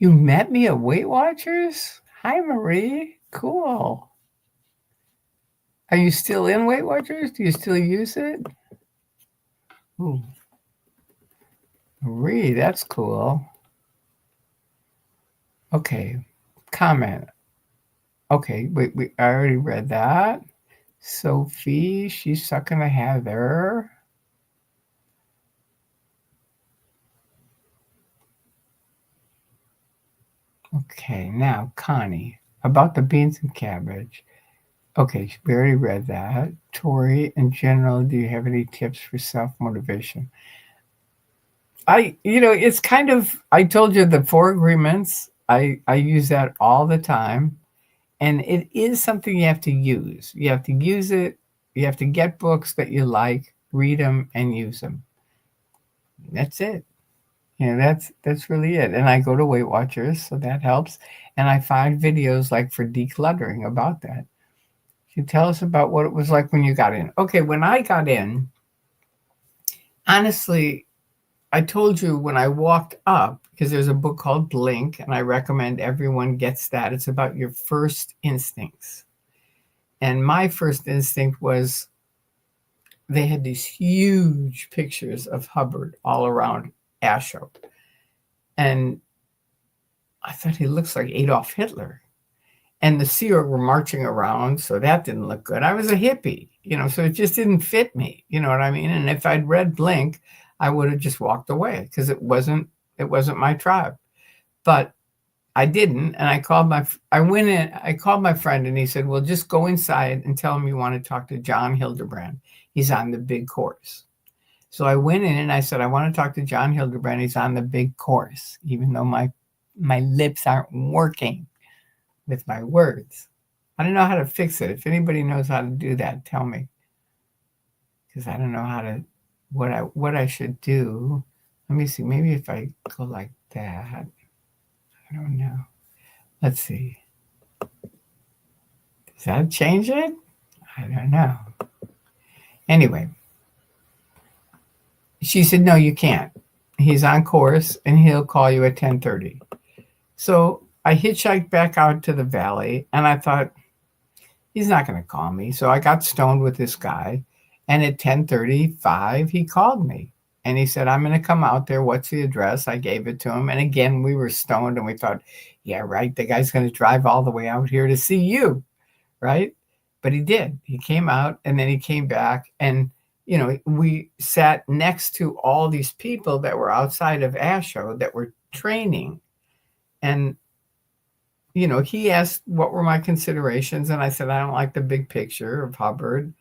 You met me at Weight Watchers? Hi, Marie. Cool. Are you still in Weight Watchers? Do you still use it? Ooh. Marie, that's cool. Okay, comment. Okay, wait, I already read that. Sophie, she's sucking a Heather. Okay, now Connie, about the beans and cabbage. Okay, we already read that. Tori, in general, do you have any tips for self-motivation? It's kind of, I told you the 4 agreements. I use that all the time. And it is something you have to use. You have to use it. You have to get books that you like, read them, and use them. That's it. That's really it. And I go to Weight Watchers, so that helps. And I find videos like for decluttering about that. Can you tell us about what it was like when you got in? Okay, when I got in, honestly, I told you when I walked up, because there's a book called Blink, and I recommend everyone gets that. It's about your first instincts. And my first instinct was they had these huge pictures of Hubbard all around Asho. And I thought he looks like Adolf Hitler. And the Sea Org were marching around, so that didn't look good. I was a hippie, so it just didn't fit me. You know what I mean? And if I'd read Blink, I would have just walked away because it wasn't my tribe. But I didn't, and I called my friend, and he said, well, just go inside and tell him you want to talk to John Hildebrand. He's on the big course. So I went in and I said, I want to talk to John Hildebrand. He's on the big course, even though my lips aren't working with my words. I don't know how to fix it. If anybody knows how to do that, tell me. Because I don't know how to, what I should do. Let me see. Maybe if I go like that. I don't know. Let's see. Does that change it? I don't know. Anyway. She said, no, you can't. He's on course and he'll call you at 10:30. So I hitchhiked back out to the valley and I thought, he's not going to call me. So I got stoned with this guy. And at 10:35, he called me. And he said, I'm going to come out there. What's the address? I gave it to him. And again, we were stoned and we thought, yeah, right. The guy's going to drive all the way out here to see you. Right. But he did. He came out and then he came back. And, we sat next to all these people that were outside of Asho that were training. And, he asked what were my considerations. And I said, I don't like the big picture of Hubbard.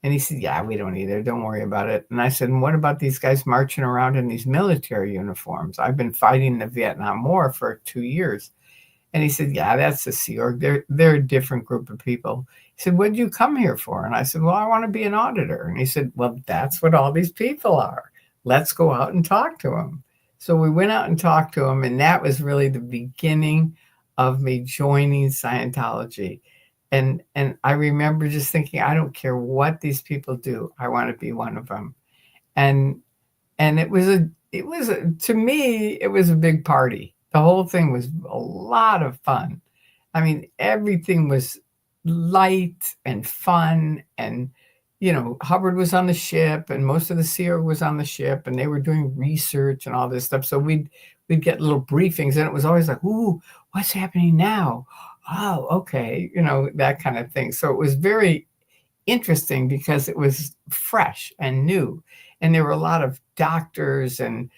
And he said, yeah, we don't either. Don't worry about it. And I said, and what about these guys marching around in these military uniforms? I've been fighting the Vietnam War for 2 years. And he said, yeah, that's the Sea Org. They're a different group of people. He said, what did you come here for? And I said, well, I want to be an auditor. And he said, well, that's what all these people are. Let's go out and talk to them. So we went out and talked to him. And that was really the beginning of me joining Scientology. And I remember just thinking, I don't care what these people do. I want to be one of them. And to me, it was a big party. The whole thing was a lot of fun. I mean, everything was light and fun. And, Hubbard was on the ship and most of the Sea Org was on the ship and they were doing research and all this stuff. So we'd get little briefings and it was always like, ooh, what's happening now? Oh, okay. That kind of thing. So it was very interesting because it was fresh and new. And there were a lot of doctors and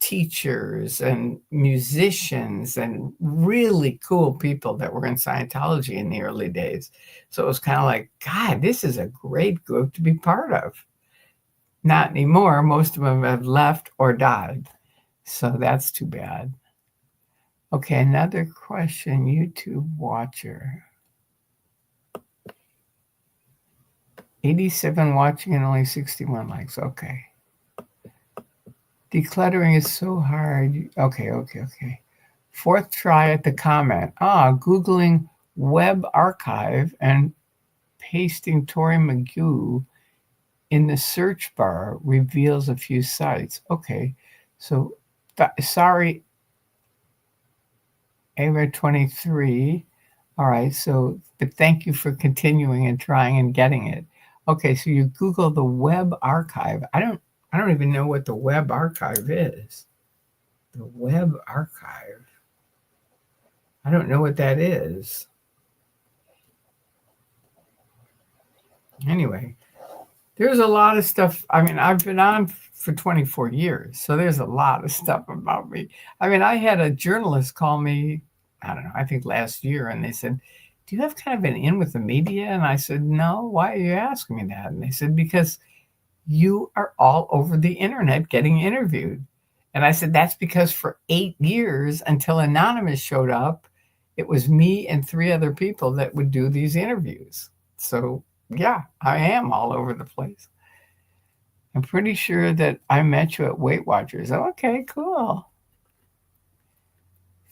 teachers and musicians and really cool people that were in Scientology in the early days. So it was kind of like, God, this is a great group to be part of. Not anymore. Most of them have left or died. So that's too bad. Okay, another question, YouTube watcher. 87 watching and only 61 likes. Okay. Decluttering is so hard. Okay. Fourth try at the comment. Googling web archive and pasting ToryMagoo in the search bar reveals a few sites. Okay. So, sorry, Ava23. All right. So, but thank you for continuing and trying and getting it. Okay. So you Google the web archive. I don't even know what the web archive is. The web archive. I don't know what that is. Anyway, there's a lot of stuff. I mean, I've been on for 24 years, so there's a lot of stuff about me. I mean, I had a journalist call me, I don't know, I think last year, and they said, do you have kind of an in with the media? And I said, no, why are you asking me that? And they said, because you are all over the internet getting interviewed. And I said, that's because for 8 years until Anonymous showed up, it was me and 3 other people that would do these interviews. So yeah, I am all over the place. I'm pretty sure that I met you at Weight Watchers. Okay, cool.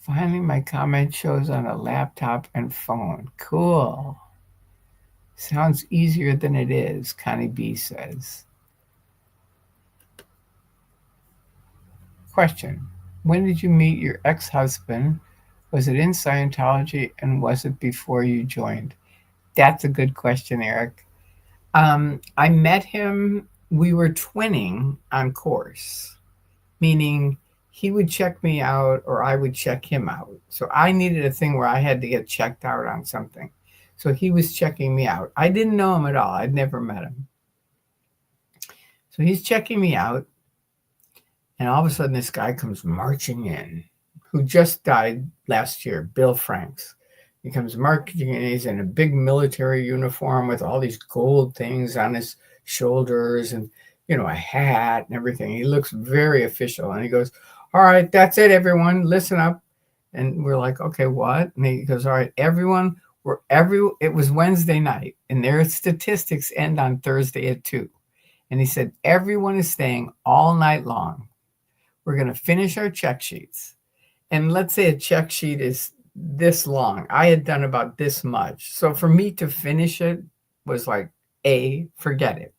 Finally, my comment shows on a laptop and phone. Cool. Sounds easier than it is, Connie B says. Question. When did you meet your ex-husband? Was it in Scientology and was it before you joined? That's a good question, Eric. I met him, we were twinning on course, meaning he would check me out or I would check him out. So I needed a thing where I had to get checked out on something. So he was checking me out. I didn't know him at all. I'd never met him. So he's checking me out. And all of a sudden, this guy comes marching in, who just died last year, Bill Franks. He comes marching in. He's in a big military uniform with all these gold things on his shoulders and, a hat and everything. He looks very official. And he goes, all right, that's it, everyone. Listen up. And we're like, okay, what? And he goes, all right, everyone, it was Wednesday night, and their statistics end on Thursday at 2. And he said, everyone is staying all night long. We're going to finish our check sheets. And let's say a check sheet is this long. I had done about this much. So for me to finish it was like, A, forget it.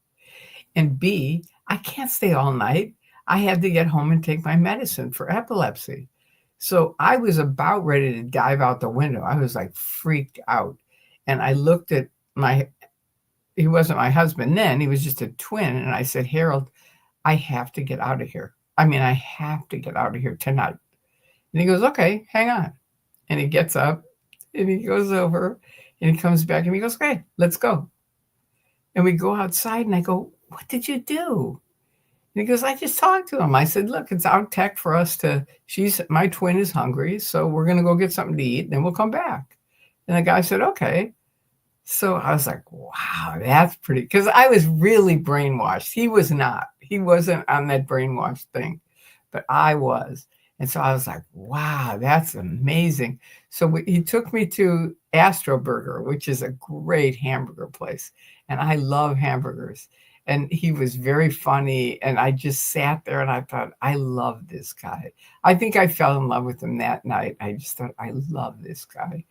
And B, I can't stay all night. I had to get home and take my medicine for epilepsy. So I was about ready to dive out the window. I was like freaked out. And I looked at he wasn't my husband then. He was just a twin. And I said, Harold, I have to get out of here. I have to get out of here tonight. And he goes, okay, hang on. And he gets up and he goes over and he comes back and he goes, okay, let's go. And we go outside and I go, what did you do? And he goes, I just talked to him. I said, look, it's out tech for us my twin is hungry. So we're going to go get something to eat and then we'll come back. And the guy said, okay. So I was like, wow, that's pretty, because I was really brainwashed. He was not. He wasn't on that brainwashed thing, but I was. And so I was like, wow, that's amazing. So he took me to Astro Burger, which is a great hamburger place. And I love hamburgers. And he was very funny. And I just sat there and I thought, I love this guy. I think I fell in love with him that night. I just thought, I love this guy.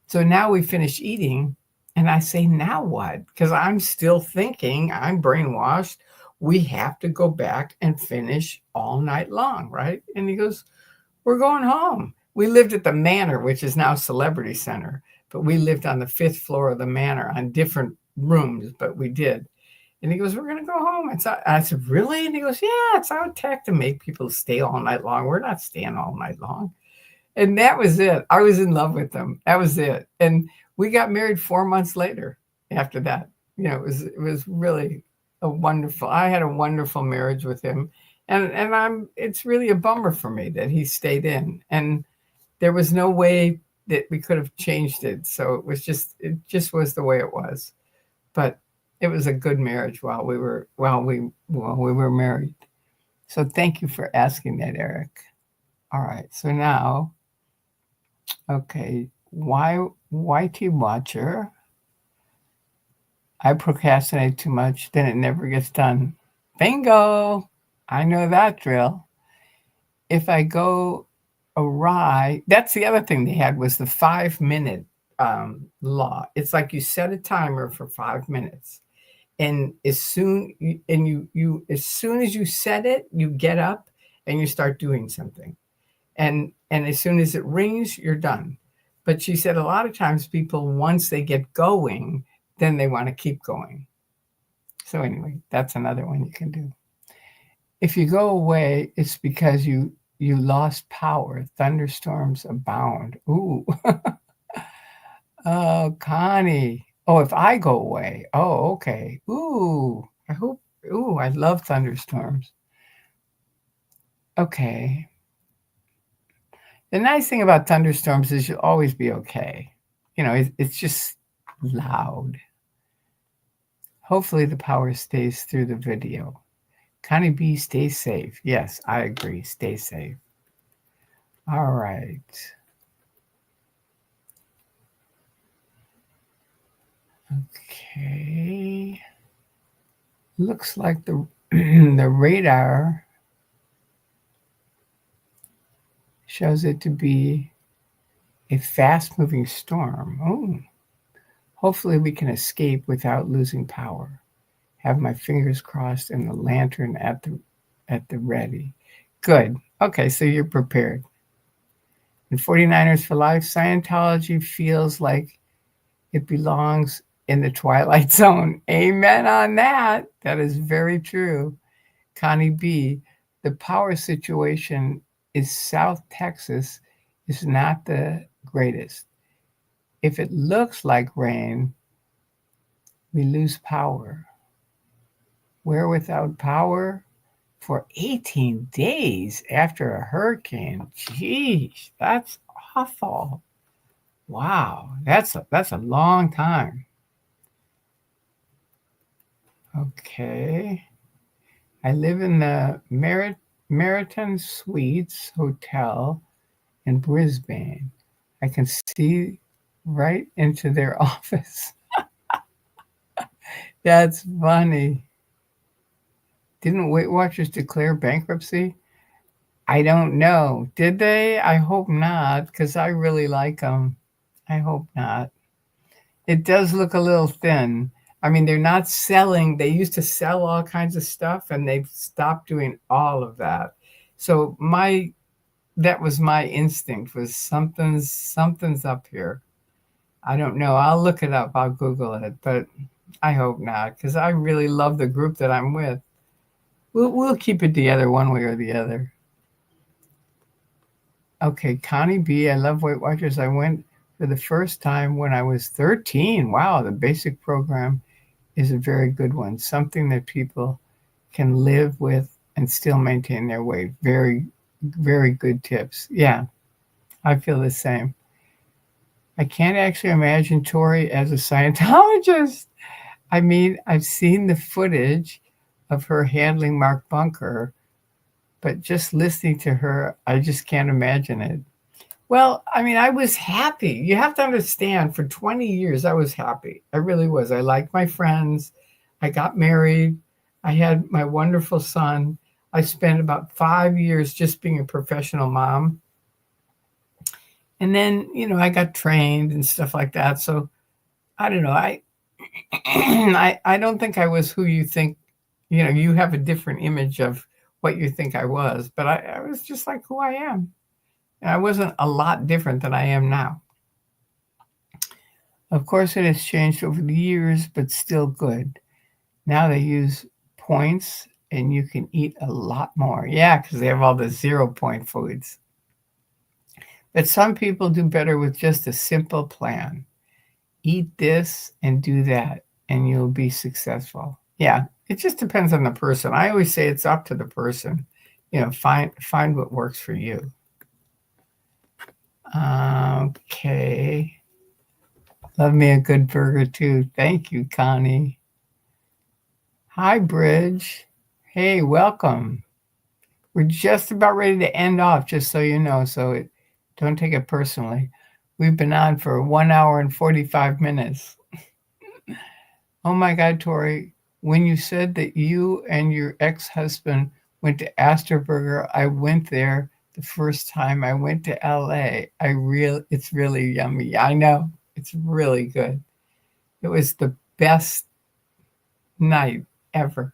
So now we finish eating. And I say, now what? Because I'm still thinking, I'm brainwashed. We have to go back and finish all night long, right? And he goes, we're going home. We lived at the Manor, which is now Celebrity Center, but we lived on the 5th floor of the Manor on different rooms, but we did. And he goes, we're going to go home. I said, really? And he goes, yeah, it's our tech to make people stay all night long. We're not staying all night long. And that was it. I was in love with him. That was it. And we got married 4 months later after that. It was really I had a wonderful marriage with him. And it's really a bummer for me that he stayed in. And there was no way that we could have changed it. So it just was the way it was. But it was a good marriage while we were married. So thank you for asking that, Eric. All right. So now, okay, YT Watcher. I procrastinate too much, then it never gets done. Bingo! I know that drill. If I go awry, that's the other thing they had was the 5-minute law. It's like you set a timer for 5 minutes, and as soon as you set it, you get up and you start doing something, and as soon as it rings, you're done. But she said a lot of times people, once they get going, then they want to keep going. So anyway, that's another one you can do. If you go away, it's because you lost power. Thunderstorms abound. Ooh. Oh, Connie. Oh, if I go away. Oh, okay. Ooh. I love thunderstorms. Okay. The nice thing about thunderstorms is you'll always be okay. It's just loud. Hopefully the power stays through the video. Connie B, stay safe. Yes, I agree. Stay safe. All right. Okay. Looks like the the radar shows it to be a fast-moving storm. Oh. Hopefully we can escape without losing power. Have my fingers crossed and the lantern at the ready. Good. Okay, so you're prepared. And 49ers for Life, Scientology feels like it belongs in the Twilight Zone. Amen on that. That is very true. Connie B, the power situation is South Texas is not the greatest. If it looks like rain, we lose power. We're without power for 18 days after a hurricane. Jeez, that's awful. Wow, that's a long time. Okay. I live in the Meriton Suites Hotel in Brisbane. I can see right into their office. That's funny. Didn't Weight Watchers declare bankruptcy? I don't know. Did they? I hope not, because I really like them. I hope not. It does look a little thin. I mean, they're not selling. They used to sell all kinds of stuff, and they've stopped doing all of that. So that was my instinct, was something's up here. I don't know. I'll look it up. I'll Google it, but I hope not, because I really love the group that I'm with. We'll keep it together one way or the other. Okay, Connie B, I love Weight Watchers. I went for the first time when I was 13. Wow, the basic program is a very good one. Something that people can live with and still maintain their weight. Very, very good tips. Yeah, I feel the same. I can't actually imagine Tori as a Scientologist. I mean, I've seen the footage of her handling Mark Bunker, but just listening to her, I just can't imagine it. Well, I mean, I was happy. You have to understand, for 20 years, I was happy. I really was. I liked my friends. I got married. I had my wonderful son. I spent about 5 years just being a professional mom. And then, I got trained and stuff like that. So I don't know. I don't think I was who you think, you have a different image of what you think I was, but I was just like who I am. And I wasn't a lot different than I am now. Of course, it has changed over the years, but still good. Now they use points and you can eat a lot more. Yeah, because they have all the 0 point foods. But some people do better with just a simple plan. Eat this and do that, and you'll be successful. Yeah, it just depends on the person. I always say it's up to the person. Find what works for you. Okay. Love me a good burger too. Thank you, Connie. Hi, Bridge. Hey, welcome. We're just about ready to end off, just so you know, so don't take it personally. We've been on for 1 hour and 45 minutes. Oh my God, Tori, when you said that you and your ex-husband went to Astorburger, I went there the first time I went to LA. It's really yummy. I know. It's really good. It was the best night ever.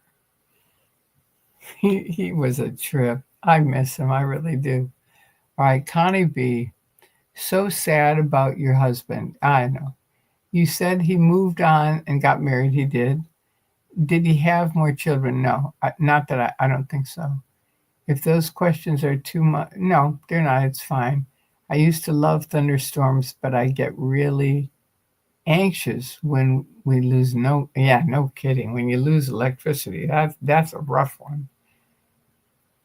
He was a trip. I miss him. I really do. All right, Connie B. So sad about your husband. I know. You said he moved on and got married. He did. Did he have more children? No. Not that I don't think so. If those questions are too much, no, they're not. It's fine. I used to love thunderstorms, but I get really anxious when we lose no kidding. When you lose electricity, that's a rough one.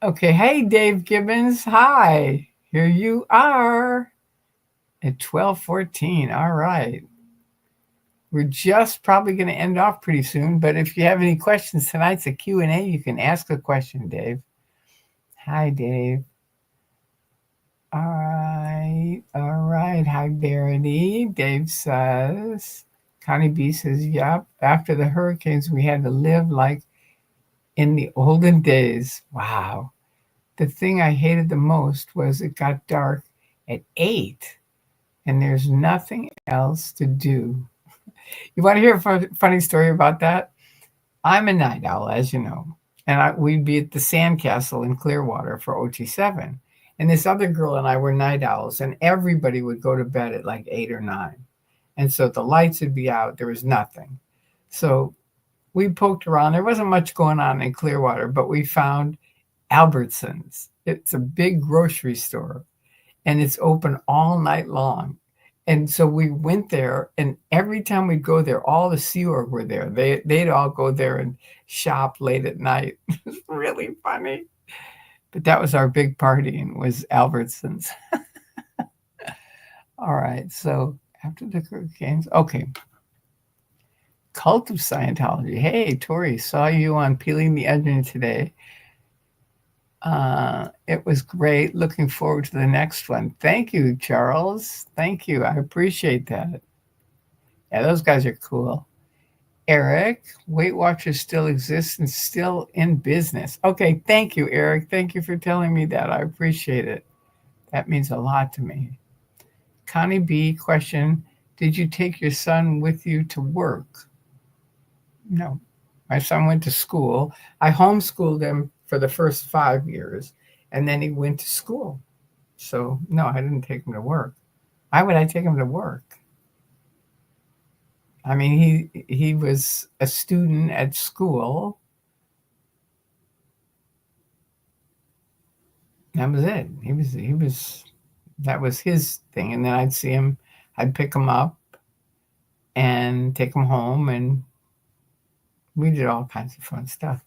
Okay, hey Dave Gibbons, hi. Here you are at 12:14. All right. We're just probably going to end off pretty soon, but if you have any questions, tonight's a Q&A. You can ask a question, Dave. Hi, Dave. All right. Hi, Verity. Dave says, Connie B says, yep. After the hurricanes, we had to live like in the olden days. Wow. The thing I hated the most was it got dark at 8 and there's nothing else to do. You want to hear a funny story about that? I'm a night owl, as you know, and we'd be at the Sandcastle in Clearwater for OT7. And this other girl and I were night owls, and everybody would go to bed at like 8 or 9. And so the lights would be out. There was nothing. So we poked around. There wasn't much going on in Clearwater, but we found Albertsons. It's a big grocery store, and it's open all night long. And so we went there, and every time we'd go there, all the Sea Org were there. They'd all go there and shop late at night. It was really funny. But that was our big party, and was Albertsons. All right, so after the hurricanes, okay. Cult of Scientology. Hey, Tori, saw you on Peeling the Onion today. It was great. Looking forward to the next one. Thank you, Charles. Thank you. I appreciate that. Yeah, those guys are cool. Eric, Weight Watchers still exists and still in business. Okay, thank you, Eric. Thank you for telling me that. I appreciate it. That means a lot to me. Connie B, question, did you take your son with you to work? No. My son went to school. I homeschooled him for the first 5 years, and then he went to school. So, no, I didn't take him to work. Why would I take him to work? I mean, he was a student at school. That was it. That was his thing. And then I'd see him, I'd pick him up and take him home, and we did all kinds of fun stuff.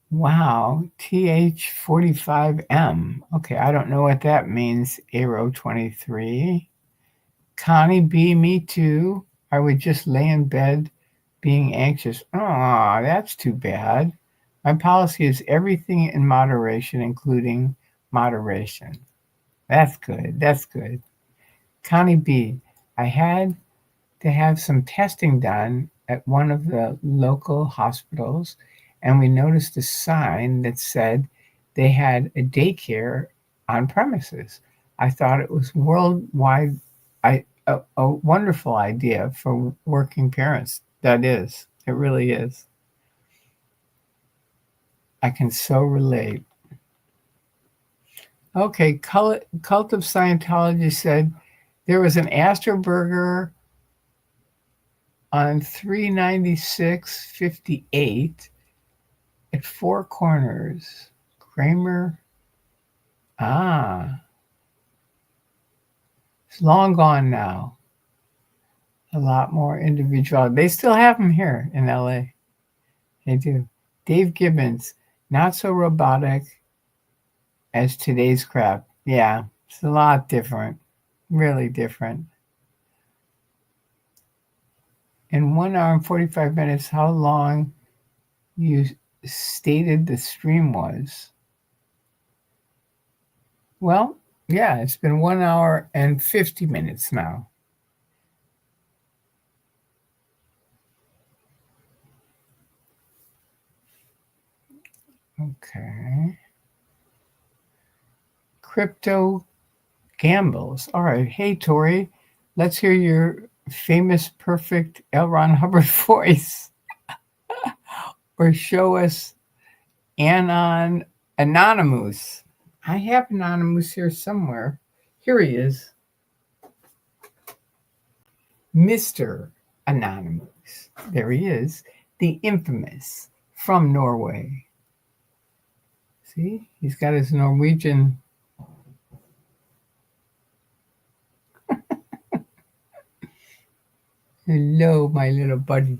Wow, TH45M. Okay, I don't know what that means, Aero23. Connie B, me too. I would just lay in bed being anxious. Oh, that's too bad. My policy is everything in moderation, including moderation. That's good. That's good. Connie B, I had to have some testing done at one of the local hospitals, and we noticed a sign that said they had a daycare on premises. I thought it was worldwide, a wonderful idea for working parents. That is, it really is. I can so relate. Okay, Cult of Scientology said there was an Astro Burger on 396.58 at Four Corners. Kramer. Ah, it's long gone now. A lot more individual. They still have them here in LA. They do. Dave Gibbons, not so robotic as today's crap. Yeah, it's a lot different. Really different. In 1 hour and 45 minutes, how long you stated the stream was? Well, yeah, it's been 1 hour and 50 minutes now. Okay. Crypto gambles. All right. Hey, Tori, let's hear your famous, perfect L. Ron Hubbard voice. Or show us Anon Anonymous. I have Anonymous here somewhere. Here he is. Mr. Anonymous. There he is. The infamous from Norway. See, he's got his Norwegian. Hello, my little buddy.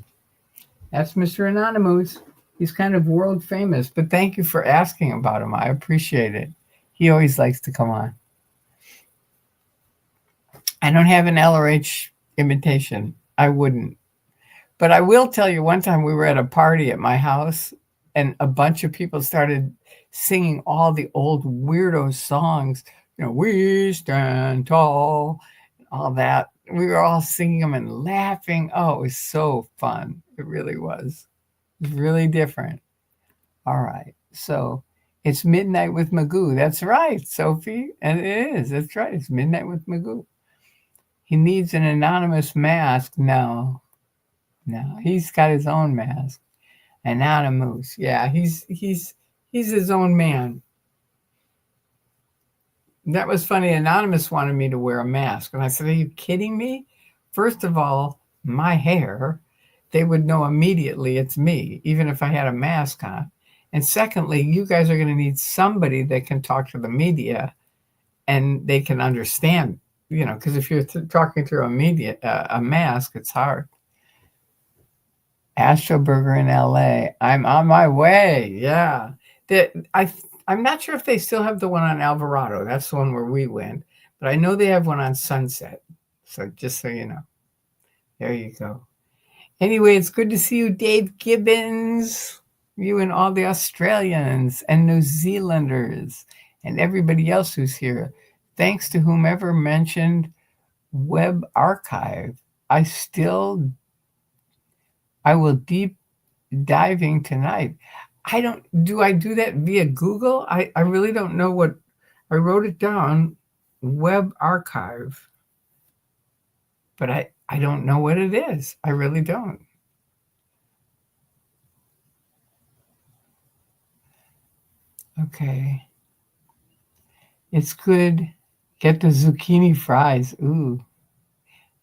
That's Mr. Anonymous. He's kind of world famous, but thank you for asking about him. I appreciate it. He always likes to come on. I don't have an LRH imitation. I wouldn't. But I will tell you, one time we were at a party at my house, and a bunch of people started singing all the old weirdo songs. You know, we stand tall, all that. We were all singing them and laughing. Oh, it was so fun. It really was. It was really different. All right. So it's Midnight with Magoo. That's right, Sophie. And it is. That's right. It's Midnight with Magoo. He needs an anonymous mask. No, he's got his own mask. Anonymous. Yeah, he's his own man. That was funny. Anonymous wanted me to wear a mask. And I said, are you kidding me? First of all, my hair, they would know immediately it's me, even if I had a mask on. And secondly, you guys are going to need somebody that can talk to the media and they can understand, you know, because if you're talking through a mask, it's hard. Astro Burger in LA. I'm on my way. Yeah. I'm not sure if they still have the one on Alvarado. That's the one where we went. But I know they have one on Sunset. So just so you know. There you go. Anyway, it's good to see you, Dave Gibbons. You and all the Australians and New Zealanders and everybody else who's here. Thanks to whomever mentioned Web Archive. I will deep diving tonight. Do I do that via Google? I really don't know what, I wrote it down, Web Archive, but I don't know what it is. I really don't. Okay. It's good. Get the zucchini fries. Ooh,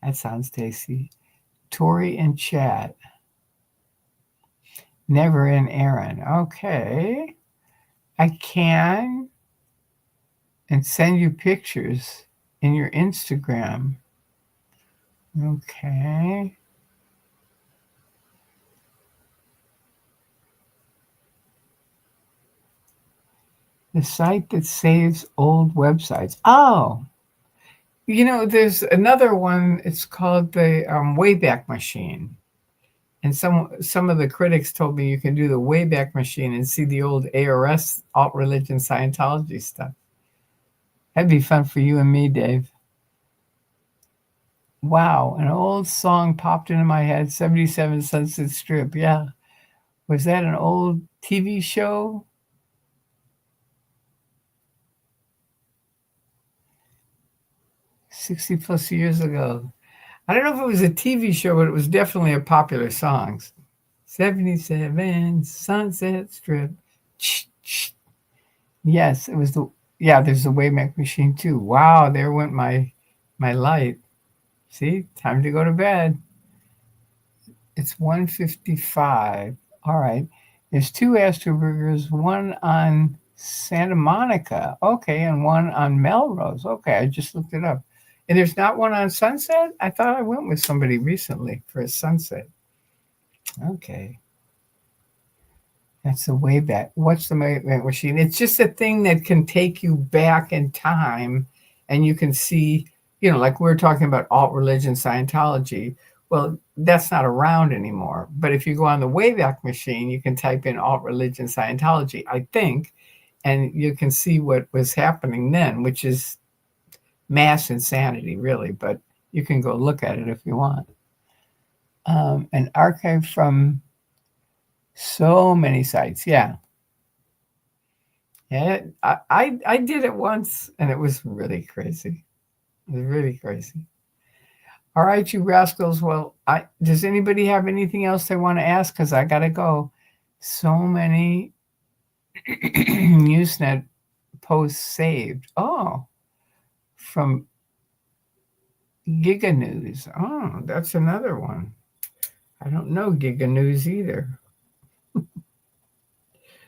that sounds tasty. Tori and chat. Never in Aaron. Okay. I can and send you pictures in your Instagram. Okay. The site that saves old websites. Oh, you know, there's another one. It's called the Wayback Machine. And some of the critics told me you can do the Wayback Machine and see the old ARS, alt religion Scientology stuff. That'd be fun for you and me, Dave. Wow, an old song popped into my head, 77 Sunset Strip. Yeah. Was that an old TV show? +60 years ago. I don't know if it was a TV show, but it was definitely a popular song. 77 Sunset Strip. Yes, it was there's the Wayback Machine too. Wow, there went my light. See, time to go to bed. It's 1:55. All right. There's 2 Astroburgers, one on Santa Monica. Okay, and one on Melrose. Okay, I just looked it up. And there's not one on Sunset? I thought I went with somebody recently for a Sunset. Okay. That's the Wayback. What's the Wayback Machine? It's just a thing that can take you back in time, and you can see, like we're talking about alt religion Scientology. Well, that's not around anymore. But if you go on the Wayback Machine, you can type in alt religion Scientology, I think, and you can see what was happening then, which is mass insanity, really. But you can go look at it if you want. An archive from so many sites. Yeah. Yeah. I did it once and it was really crazy. It was really crazy. All right, you rascals. Well, does anybody have anything else they want to ask? Because I got to go. So many Usenet posts saved. Oh, from Giga News. Oh, that's another one. I don't know Giga News either.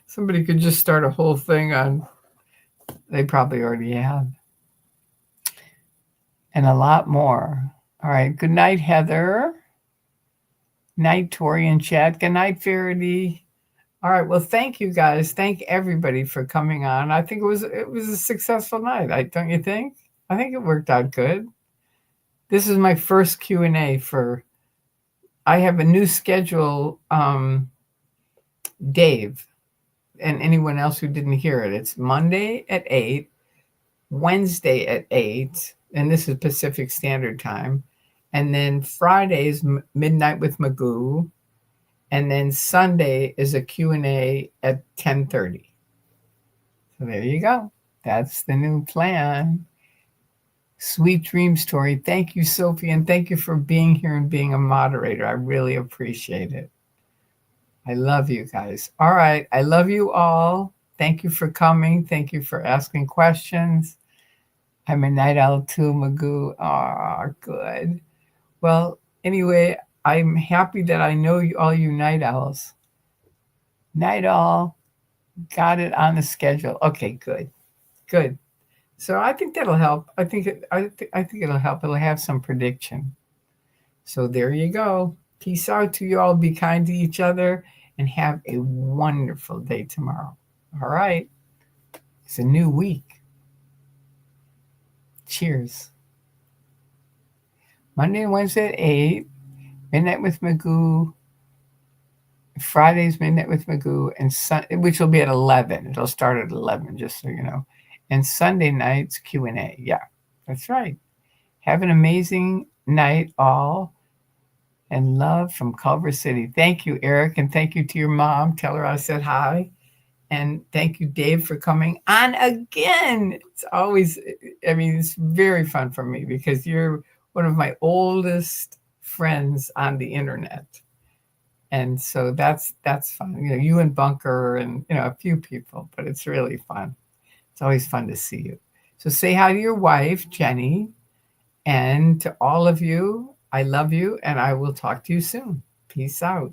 Somebody could just start a whole thing on, they probably already have. And a lot more. All right. Good night, Heather. Night, Tori and Chad. Good night, Faraday. All right. Well, thank you guys. Thank everybody for coming on. I think it was a successful night. Don't you think? I think it worked out good. This is my first Q&A I have a new schedule, Dave, and anyone else who didn't hear it. It's Monday at 8, Wednesday at 8, and this is Pacific Standard Time. And then Fridays, Midnight with Magoo. And then Sunday is a Q&A at 10:30. So there you go. That's the new plan. Sweet dreams, Tori. Thank you, Sophie, and thank you for being here and being a moderator. I really appreciate it. I love you guys. All right. I love you all. Thank you for coming. Thank you for asking questions. I'm a night owl too, Magoo. Ah, good. Well, anyway, I'm happy that I know all you night owls. Night owl. Got it on the schedule. Okay, good. Good. So I think that'll help. I think it'll help. It'll have some prediction. So there you go. Peace out to you all. Be kind to each other and have a wonderful day tomorrow. All right. It's a new week. Cheers. Monday and Wednesday at 8, Midnight with Magoo. Fridays, Midnight with Magoo, and which will be at 11. It'll start at 11, just so you know. And Sunday nights, Q&A. Yeah, that's right. Have an amazing night, all. And love from Culver City. Thank you, Eric, and thank you to your mom. Tell her I said hi. And thank you, Dave, for coming on again. It's always, it's very fun for me because you're one of my oldest friends on the internet. And so that's fun. You and Bunker and, a few people, but it's really fun. It's always fun to see you. So say hi to your wife, Jenny, and to all of you. I love you, and I will talk to you soon. Peace out.